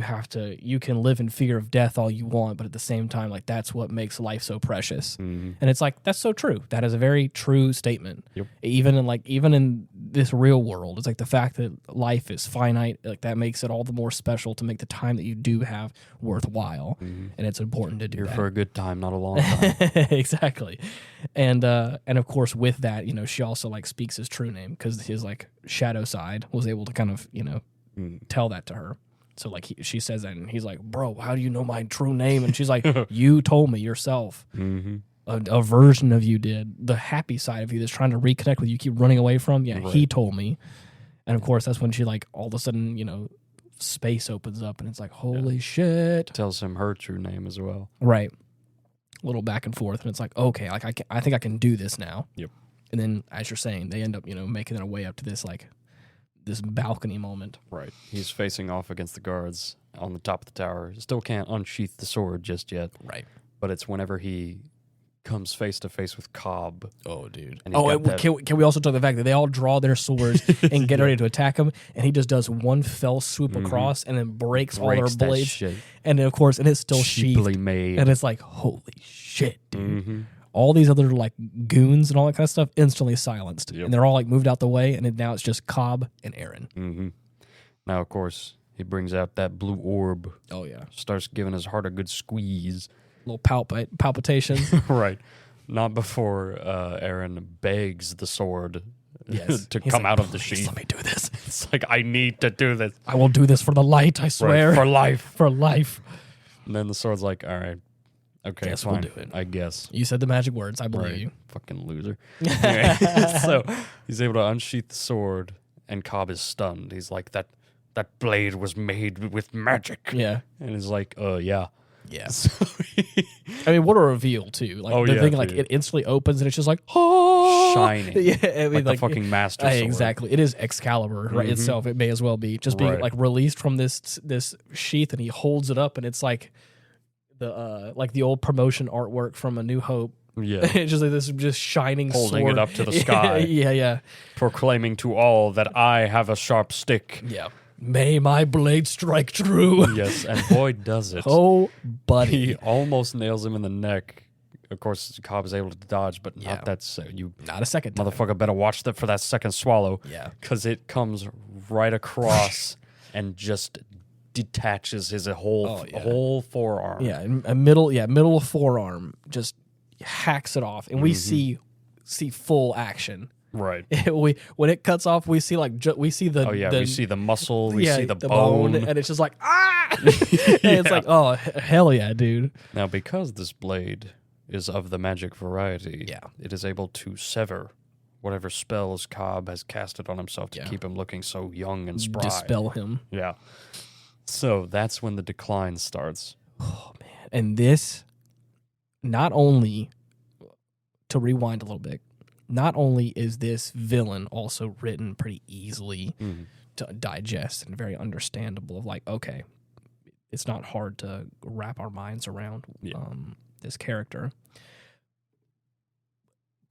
can live in fear of death all you want, but at the same time, like that's what makes life so precious. Mm-hmm. And it's like that's so true. That is a very true statement. Yep. Even in this real world, it's like the fact that life is finite, like that makes it all the more special to make the time that you do have worthwhile. Mm-hmm. And it's important to do Here that. for a good time, not a long time. Exactly. And of course with that, she also like speaks his true name because his like shadow side was able to kind of, tell that to her. So like she says that and he's like, bro, how do you know my true name? And she's like, you told me yourself. Mm-hmm. A version of you did. The happy side of you that's trying to reconnect with you, keep running away from. Yeah, right. He told me. And of course that's when she like all of a sudden, space opens up and it's like, holy shit. Tells him her true name as well. Right. A little back and forth and it's like, okay, like I think I can do this now. Yep. And then, as you're saying, they end up, making their way up to this balcony moment. Right. He's facing off against the guards on the top of the tower. Still can't unsheath the sword just yet. Right. But it's whenever he comes face to face with Cobb. Oh, dude. And can we also talk the fact that they all draw their swords and get ready to attack him, and he just does one fell swoop across and then breaks all their blades. Shit. And then, of course, and it's still sheathed. Made. And it's like, holy shit, dude. Mm-hmm. All these other like goons and all that kind of stuff instantly silenced. Yep. And they're all like moved out the way, and now it's just Cobb and Aaron. Mm-hmm. Now, of course, he brings out that blue orb. Oh, yeah. Starts giving his heart a good squeeze. Little palpitations. Right. Not before Aaron begs the sword to He's come like, out of the sheath. Let me do this. It's like, I need to do this. I will do this for the light, I swear. Right, for life. For life. And then the sword's like, all right. Okay, guess fine. we'll do it. I guess. You said the magic words. I believe you. Fucking loser. Anyway, so he's able to unsheath the sword, and Cobb is stunned. He's like, that blade was made with magic. Yeah. And he's like, yeah. Yeah. So I mean, what a reveal, too. Like, the thing, like, it instantly opens, and it's just like, oh! Shining. Yeah, I mean, like the fucking master sword. Exactly. It is Excalibur, right, itself. It may as well be. Just being, like, released from this sheath, and he holds it up, and it's like the old promotion artwork from A New Hope. Yeah. It's just like this just shining holding sword. it up to the sky. Yeah. Proclaiming to all that I have a sharp stick. Yeah. May my blade strike true. Yes, and boy does it. Oh, buddy. He almost nails him in the neck. Of course, Cobb is able to dodge, but not that not a second time. Motherfucker better watch that for that second swallow. Yeah. Because it comes right across and just detaches his whole forearm. Yeah, middle of forearm, just hacks it off, and we see full action. Right. When it cuts off, we see we see the we see the muscle, we see the bone, and it's just like and it's like, oh hell yeah, dude. Now, because this blade is of the magic variety, it is able to sever whatever spells Cobb has casted on himself to keep him looking so young and spry. Dispel him. Yeah. So that's when the decline starts. Oh man. And this, not only, to rewind a little bit, not only is this villain also written pretty easily to digest and very understandable of like, okay, it's not hard to wrap our minds around this character.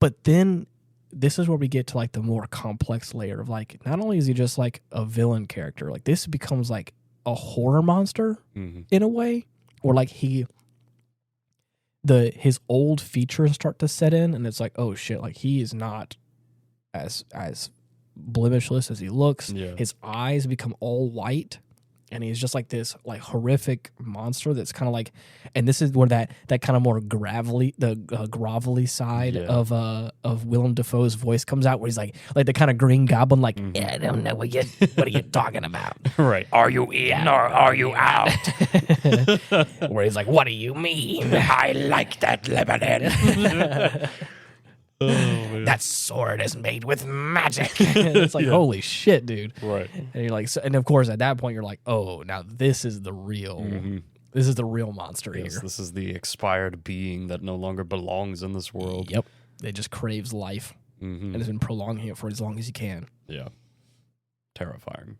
But then this is where we get to like the more complex layer of like, not only is he just like a villain character, like this becomes like a horror monster in a way, or like his old features start to set in, and it's like, oh shit, like he is not as blemishless as he looks. Yeah. His eyes become all white, and he's just like this like horrific monster that's kind of like, and this is where that kind of more grovelly side of Willem Dafoe's voice comes out, where he's like the kind of Green Goblin, like, I don't know what are you talking about? Right. Are you in or are you out? Where he's like, what do you mean? I like that Lebanon. That sword is made with magic. It's like, holy shit, dude. Right. And you're like, and of course at that point you're like, oh, now this is the real this is the real monster here. This is the expired being that no longer belongs in this world. Yep. It just craves life and has been prolonging it for as long as you can. Yeah. terrifying.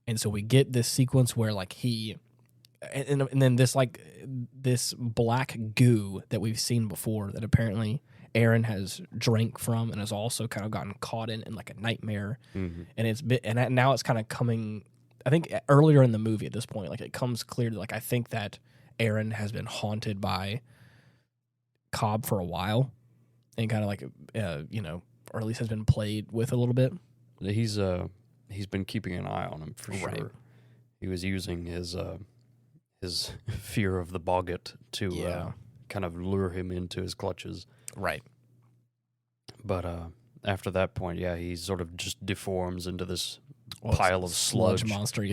And so we get this sequence where like and then this like this black goo that we've seen before that apparently Aaron has drank from and has also kind of gotten caught in like a nightmare. Mm-hmm. And now it's kind of coming, I think earlier in the movie at this point, like it comes clear that like I think that Aaron has been haunted by Cobb for a while and kind of like or at least has been played with a little bit. He's been keeping an eye on him for sure. He was using his fear of the Boggart to kind of lure him into his clutches. Right. But after that point, he sort of just deforms into this pile of sludge monster,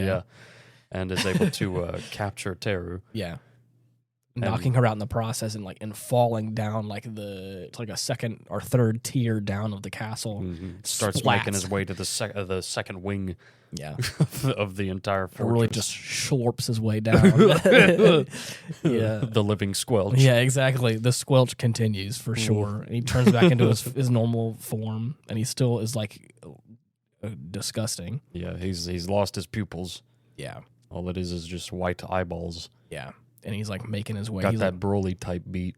and is able to capture Teru. Yeah. Knocking her out in the process and falling down it's like a second or third tier down of the castle. Mm-hmm. Starts making his way to the second wing of the entire fortress. It really just slurps his way down. The living squelch. Yeah, exactly. The squelch continues for sure. And he turns back into his normal form, and he still is like disgusting. Yeah, he's lost his pupils. Yeah. All it is just white eyeballs. Yeah. And he's like making his way. Got that Broly type beat.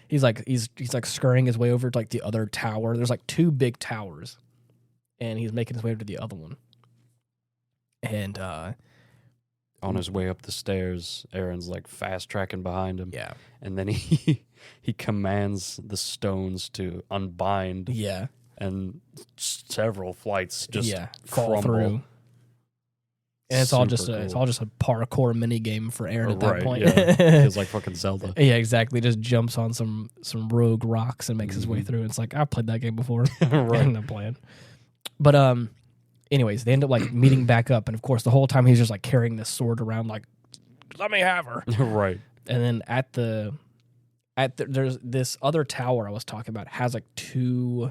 he's like scurrying his way over to like the other tower. There's like two big towers, and he's making his way over to the other one. And on his way up the stairs, Aaron's like fast tracking behind him. Yeah. And then he commands the stones to unbind. Yeah. And several flights just fall through. And it's all just a parkour mini game for Aaron at that point. Yeah. Feels like fucking Zelda. Yeah, exactly. Just jumps on some rogue rocks and makes his way through. It's like I've played that game before. Right. I'm not playing. But anyways, they end up like meeting back up, and of course the whole time he's just like carrying this sword around, like, let me have her. Right. And then there's this other tower I was talking about has two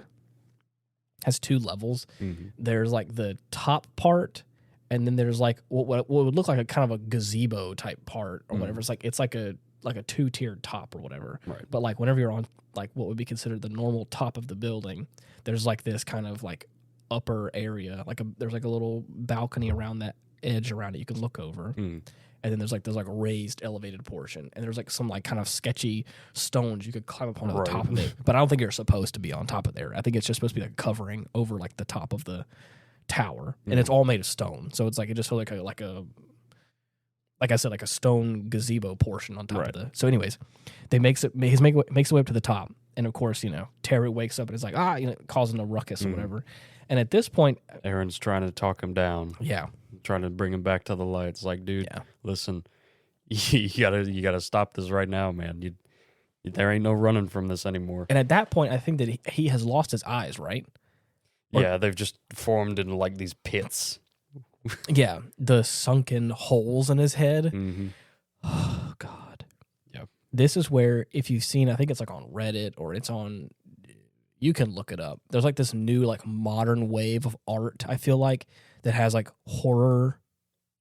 levels. Mm-hmm. There's like the top part. And then there's like what would look like a kind of a gazebo type part or whatever. It's like a 2-tiered top or whatever. Right. But like whenever you're on like what would be considered the normal top of the building, there's like this kind of like upper area, there's like a little balcony around that edge around it you can look over. And then there's like a raised elevated portion, and there's like some like kind of sketchy stones you could climb up onto the top of it. But I don't think you're supposed to be on top of there. I think it's just supposed to be like covering over like the top of the tower, and it's all made of stone, so it's like it just feels like I said, like a stone gazebo portion on top of the. So anyways, he makes his way up to the top, and of course Teru wakes up and is like causing a ruckus or whatever. And at this point, Aaron's trying to talk him down, trying to bring him back to the light. It's like, dude, listen, you gotta stop this right now, man. There ain't no running from this anymore. And at that point, I think that he has lost his eyes, right? They've just formed into like these pits. Yeah, the sunken holes in his head. Mm-hmm. Oh, God. Yep. This is where, if you've seen, I think it's like on Reddit or it's on, you can look it up. There's like this new like modern wave of art, I feel like, that has like horror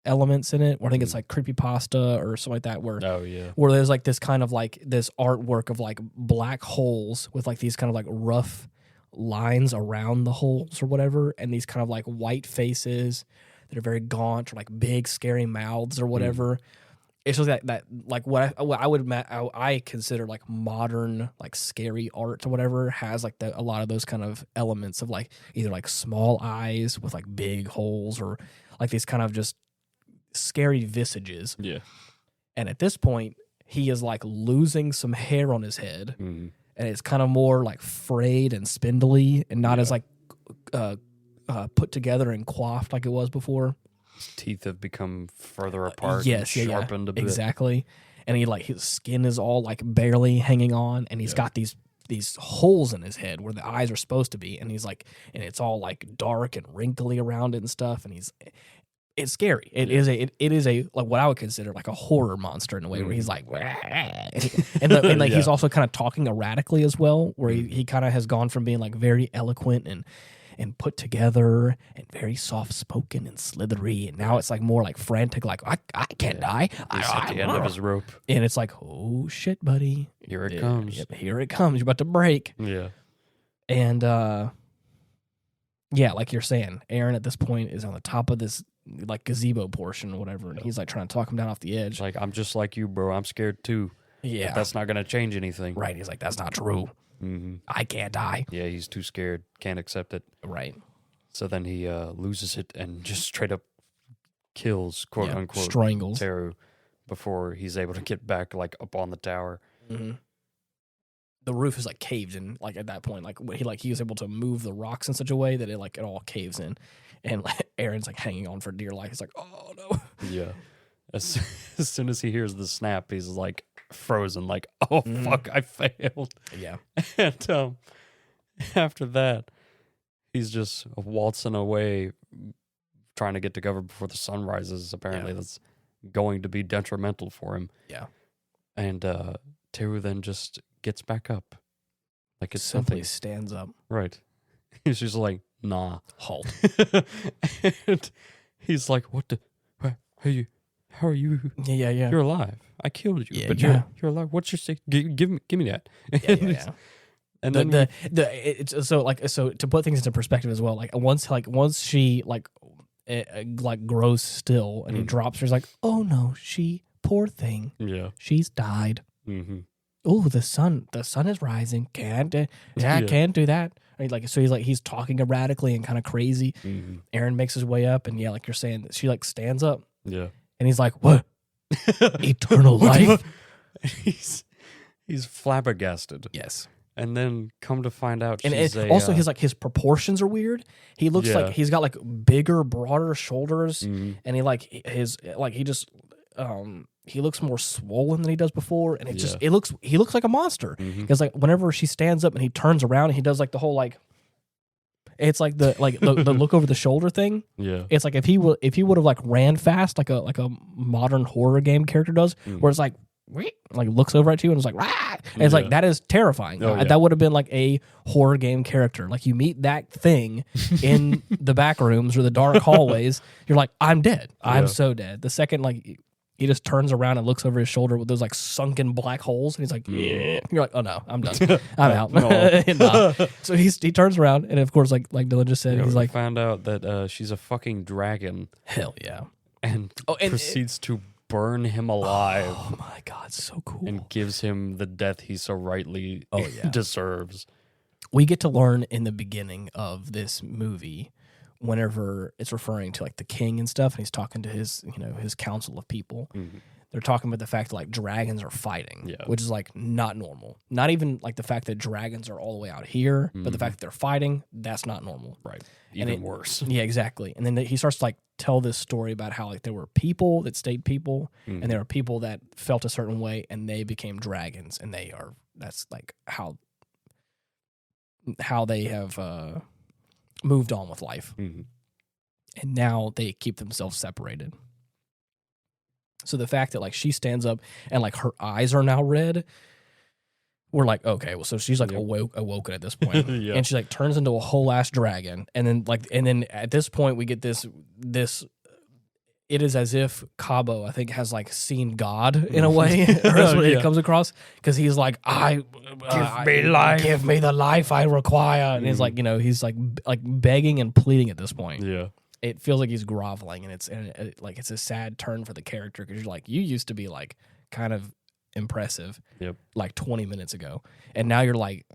elements in it. Or I think it's like creepypasta or something like that. Where there's like this kind of like this artwork of like black holes with like these kind of like rough lines around the holes or whatever, and these kind of like white faces that are very gaunt or like big scary mouths or whatever. It's just that like what I consider like modern like scary art or whatever has like a lot of those kind of elements of like either like small eyes with like big holes or like these kind of just scary visages. Yeah. And at this point he is like losing some hair on his head. And it's kind of more like frayed and spindly and not as like put together and coiffed like it was before. His teeth have become further apart. Sharpened a bit. Exactly. And his skin is all like barely hanging on, and he's got these holes in his head where the eyes are supposed to be, and he's like, and it's all like dark and wrinkly around it and stuff, and it's scary. It is a like what I would consider like a horror monster in a way where he's like, and he's also kind of talking erratically as well, where he kind of has gone from being like very eloquent and put together and very soft spoken and slithery, and now it's like more like frantic, like I can't die. He's at the end of his rope, and it's like, oh shit, buddy, here it comes. Yep, here it comes. You're about to break. Yeah, and Yeah, like you're saying, Aaron at this point is on the top of this like gazebo portion or whatever, and he's like trying to talk him down off the edge. Like, I'm just like you, bro. I'm scared too. Yeah. But that's not going to change anything. Right. He's like, that's not true. Mm-hmm. I can't die. Yeah, he's too scared. Can't accept it. Right. So then he loses it and just straight up kills, quote unquote, strangles Teru before he's able to get back like up on the tower. Mm-hmm. The roof is like caved in. Like at that point, like he was able to move the rocks in such a way that it all caves in, and like, Aaron's like hanging on for dear life. He's like, oh no. Yeah. As soon as he hears the snap, he's like frozen. Like, oh fuck, I failed. Yeah. And after that, he's just waltzing away, trying to get to cover before the sun rises. Apparently, that's going to be detrimental for him. Yeah. And Teru then just gets back up. Like it's simply something. stands up. Right. He's just like, nah. Halt. And he's like, what the? How are you? Yeah. You're alive. I killed you, but yeah. you're alive. What's your stick? Give me that. Yeah. And then then so to put things into perspective as well, like once she like grows still and he drops her, he's like, oh no, poor thing. Yeah. She's died. Mm-hmm. Oh, the sun is rising. Can't do that. He's talking erratically and kind of crazy. Mm-hmm. Aaron makes his way up, and like you're saying, she like stands up. Yeah. And he's like, what? Eternal life? He's flabbergasted. Yes. And then come to find out And she's his proportions are weird. He looks like he's got like bigger, broader shoulders, and he looks more swollen than he does before, and he looks like a monster. Because like whenever she stands up and he turns around and he does like the whole like, it's like the look over the shoulder thing. Yeah, it's like if he would have like ran fast like a modern horror game character does, where it's like looks over at you and it's like rah! And it's like that is terrifying. That would have been like a horror game character. Like you meet that thing in the back rooms or the dark hallways, you're like, I'm dead. I'm so dead. The second like he just turns around and looks over his shoulder with those like sunken black holes, and he's like, yeah. You're like, oh no, I'm done. I'm out. Nah. So he turns around, and of course, like Dylan just said, he's like, found out that she's a fucking dragon. Hell yeah. And proceeds to burn him alive. Oh my god, so cool. And gives him the death he so rightly deserves. We get to learn in the beginning of this movie, whenever it's referring to like the king and stuff, and he's talking to his council of people, they're talking about the fact that like dragons are fighting, which is like not normal. Not even like the fact that dragons are all the way out here, but the fact that they're fighting, that's not normal. Right. Even worse. Yeah, exactly. And then he starts to like tell this story about how like there were people that stayed people, and there were people that felt a certain way, and they became dragons, and that's like how they have moved on with life. And now they keep themselves separated. So the fact that like she stands up and like her eyes are now red, we're like, okay, well, so she's like awoken at this point. And she like turns into a whole ass dragon. And then at this point we get this it is as if Cabo, I think, has like seen God in a way. Or that's what it comes across. Because he's like, give me the life I require. And he's like, he's like begging and pleading at this point. Yeah. It feels like he's groveling, and it's a sad turn for the character, because you're like, you used to be like kind of impressive like 20 minutes ago, and now you're like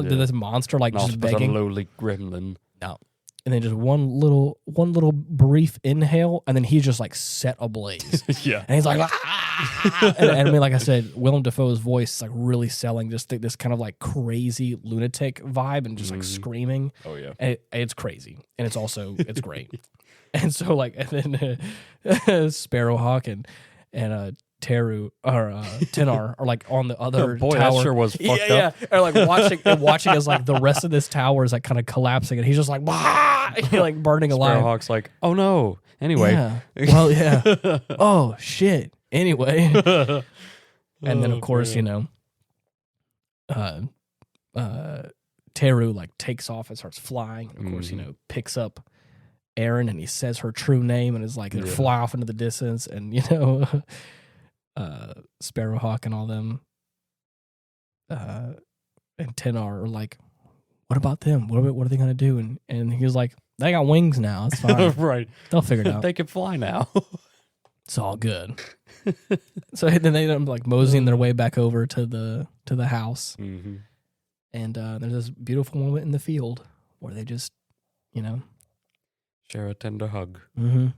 this monster like just begging. A lowly gremlin. No. And then just one little brief inhale, and then he's just like set ablaze. And he's like, and I mean, like I said, Willem Dafoe's voice is like really selling just this kind of like crazy lunatic vibe, and just like screaming. Oh yeah, and it's crazy, and it's great. And so like, and then Sparrowhawk and Teru or Tinar are like on the other boy, tower. That sure was fucked up. Or like watching as like the rest of this tower is like kind of collapsing, and he's just like, like burning alive. Sparrowhawk's like, oh no. Anyway, oh shit. Anyway, and then of course Teru like takes off and starts flying. And of course, picks up Aaron, and he says her true name, and is like they fly off into the distance, and Sparrowhawk and all them and Tinar are like, what about them? What are they gonna do? And he was like, they got wings now. It's fine. Right. They'll figure it out. They can fly now. It's all good. So then they end up like moseying their way back over to the house, Mm-hmm. and there's this beautiful moment in the field where they just, Share a tender hug. and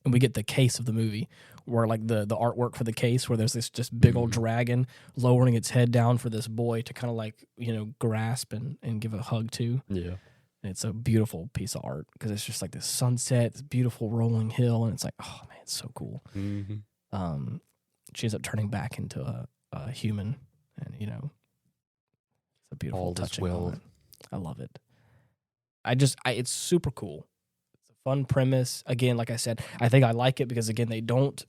we get the case of the movie where like the artwork for the case where there's this just big old dragon lowering its head down for this boy to kind of like grasp and give a hug to. Yeah. And it's a beautiful piece of art because it's just like this sunset, this beautiful rolling hill, and it's like, oh man, it's so cool. Mm-hmm. She ends up turning back into a human, and it's a beautiful All is touching well. moment. I love it. It's super cool. It's a fun premise. Again, like I said, I think I like it because again they don't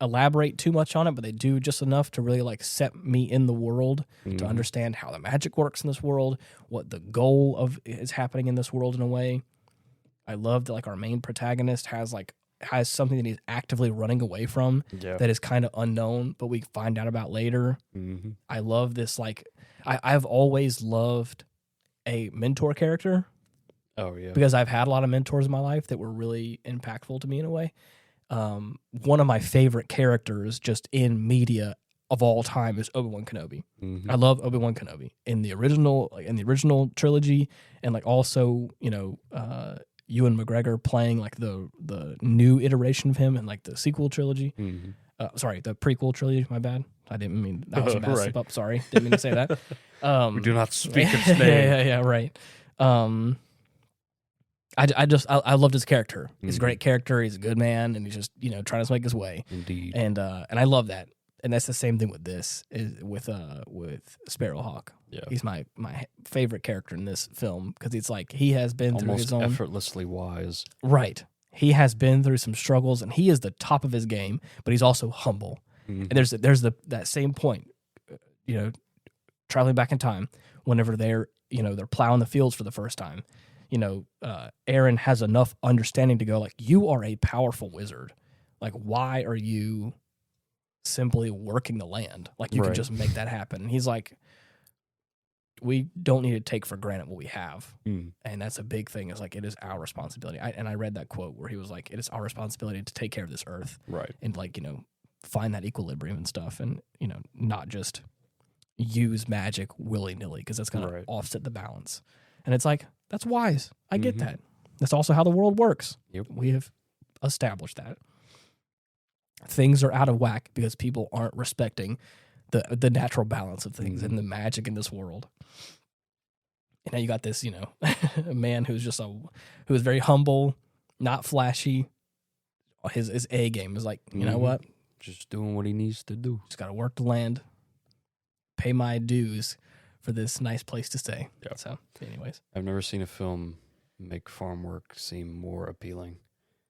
elaborate too much on it, but they do just enough to really like set me in the world to understand how the magic works in this world, what the goal of is happening in this world in a way. I love that like our main protagonist has something that he's actively running away from that is kind of unknown, but we find out about later. Mm-hmm. I love this like I've always loved a mentor character. Oh yeah. Because I've had a lot of mentors in my life that were really impactful to me in a way. One of my favorite characters just in media of all time is Obi-Wan Kenobi. Mm-hmm. I love Obi-Wan Kenobi in the original trilogy, and like also Ewan McGregor playing like the new iteration of him in like the sequel trilogy. Mm-hmm. Sorry, the prequel trilogy. My bad. I didn't mean that was a bad Right. slip up. Sorry, didn't mean to say that. We do not speak its name. yeah, right. I loved his character. He's a great character. He's a good man, and he's just trying to make his way. Indeed. And I love that. And that's the same thing with this is with Sparrowhawk. Yeah. He's my favorite character in this film because it's like he has been through Almost his own effortlessly wise. right. He has been through some struggles, and he is the top of his game, but he's also humble. Mm-hmm. And there's that same point, traveling back in time, whenever they're plowing the fields for the first time. Aaron has enough understanding to go like, you are a powerful wizard. Like, why are you simply working the land? Like, you can just make that happen. And he's like, we don't need to take for granted what we have. And that's a big thing. Is like, it is our responsibility. I read that quote where he was like, it is our responsibility to take care of this earth. Right. And like, find that equilibrium and stuff. And, not just use magic willy-nilly because that's going to offset the balance. And it's like, that's wise. I get that. That's also how the world works. Yep. We have established that. Things are out of whack because people aren't respecting the natural balance of things and the magic in this world. And now you got this, a man who's just who is very humble, not flashy. His A game is like, you know what? Just doing what he needs to do. Just got to work the land, pay my dues for this nice place to stay. Yeah. So, anyways. I've never seen a film make farm work seem more appealing.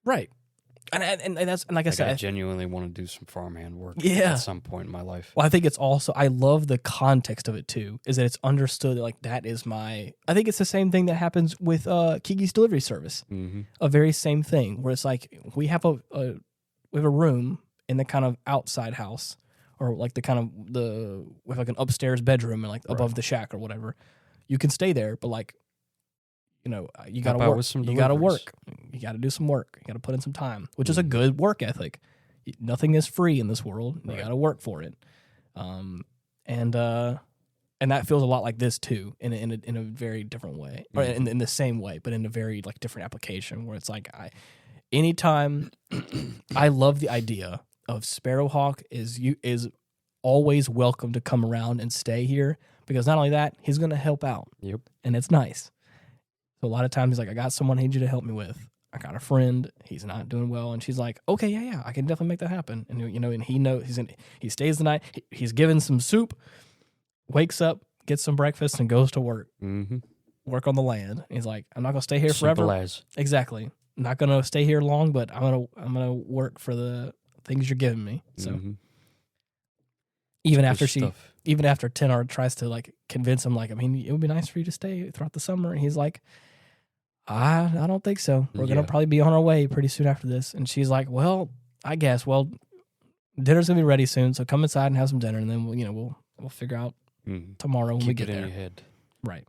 Right. And that's and like I said, I genuinely want to do some farmhand work at some point in my life. Well, I think it's also I love the context of it too, is that it's understood that like that is I think it's the same thing that happens with Kiki's Delivery Service. Mm-hmm. A very same thing where it's like we have a room in the kind of outside house or like the kind of with like an upstairs bedroom and like above the shack or whatever. You can stay there, but like you got to work. You got to work. You got to do some work. You got to put in some time, which is a good work ethic. Nothing is free in this world. You got to work for it. And that feels a lot like this too, in a very different way, or in the same way, but in a very like different application. Where it's like anytime I love the idea of Sparrowhawk is always welcome to come around and stay here because not only that, he's going to help out. Yep, and it's nice. So a lot of times he's like, I got someone I need you to help me with. I got a friend. He's not doing well. And she's like, okay, yeah, I can definitely make that happen. And, and he knows he stays the night. He's given some soup, wakes up, gets some breakfast, and goes to work. Mm-hmm. Work on the land. And he's like, I'm not going to stay here Simple forever. as. Exactly. I'm not going to stay here long, but I'm going to work for the things you're giving me. So even after Tenor tries to like convince him, like, I mean, it would be nice for you to stay throughout the summer. And he's like, I don't think so. We're going to probably be on our way pretty soon after this. And she's like, well, I guess. Well, dinner's going to be ready soon. So come inside and have some dinner. And then we'll figure out tomorrow when we get there. Keep it in your head. Right.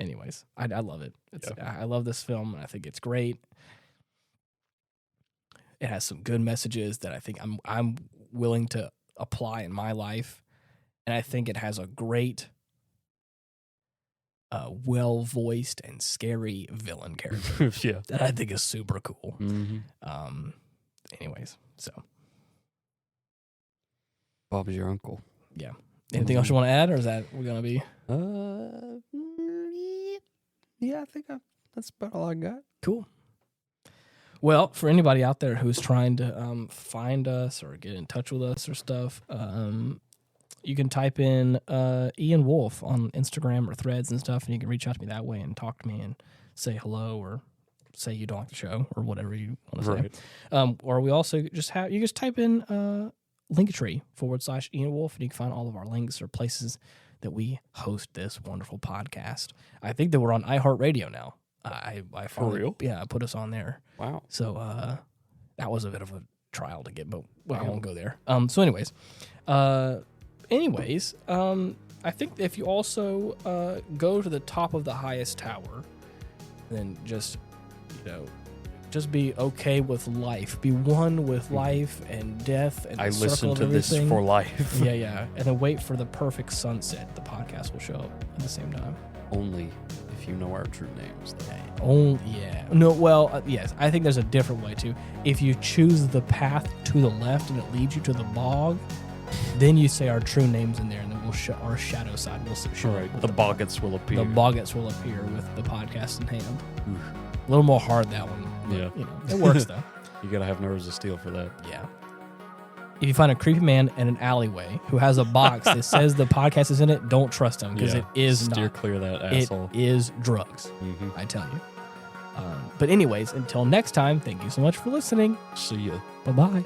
anyways, I love it. I love this film, and I think it's great. It has some good messages that I think I'm willing to apply in my life, and I think it has a great, well-voiced and scary villain character that I think is super cool. Anyways, so Bob's your uncle. Yeah. Anything else you want to add, or is that we're gonna be? Yeah, I think that's about all I got. Cool. Well, for anybody out there who's trying to find us or get in touch with us or stuff, you can type in Ian Wolf on Instagram or Threads and stuff, and you can reach out to me that way and talk to me and say hello or say you don't like the show or whatever you want to say. Or we also just have, you just type in Linktree /Ian Wolf, and you can find all of our links or places that we host this wonderful podcast. I think that we're on iHeartRadio now. I For real? Yeah, I put us on there. Wow. So that was a bit of a trial to get, but I won't go there. So anyways, I think if you also go to the top of the highest tower, then just be okay with life. Be one with life and death and the circle listen of to everything. this for life. Yeah. And then wait for the perfect sunset. The podcast will show up at the same time. Only if you know our true names. Yes. I think there's a different way too. If you choose the path to the left and it leads you to the bog, then you say our true names in there, and then we'll show our shadow side. We'll show the Boggarts will appear. The Boggarts will appear with the podcast in hand. A little more hard, that one. But, it works though. You gotta have nerves of steel for that. Yeah. If you find a creepy man in an alleyway who has a box that says the podcast is in it, don't trust him, because it is Steer not. clear of that asshole. It is drugs. I tell you. But anyways, until next time, thank you so much for listening. See ya. Bye-bye.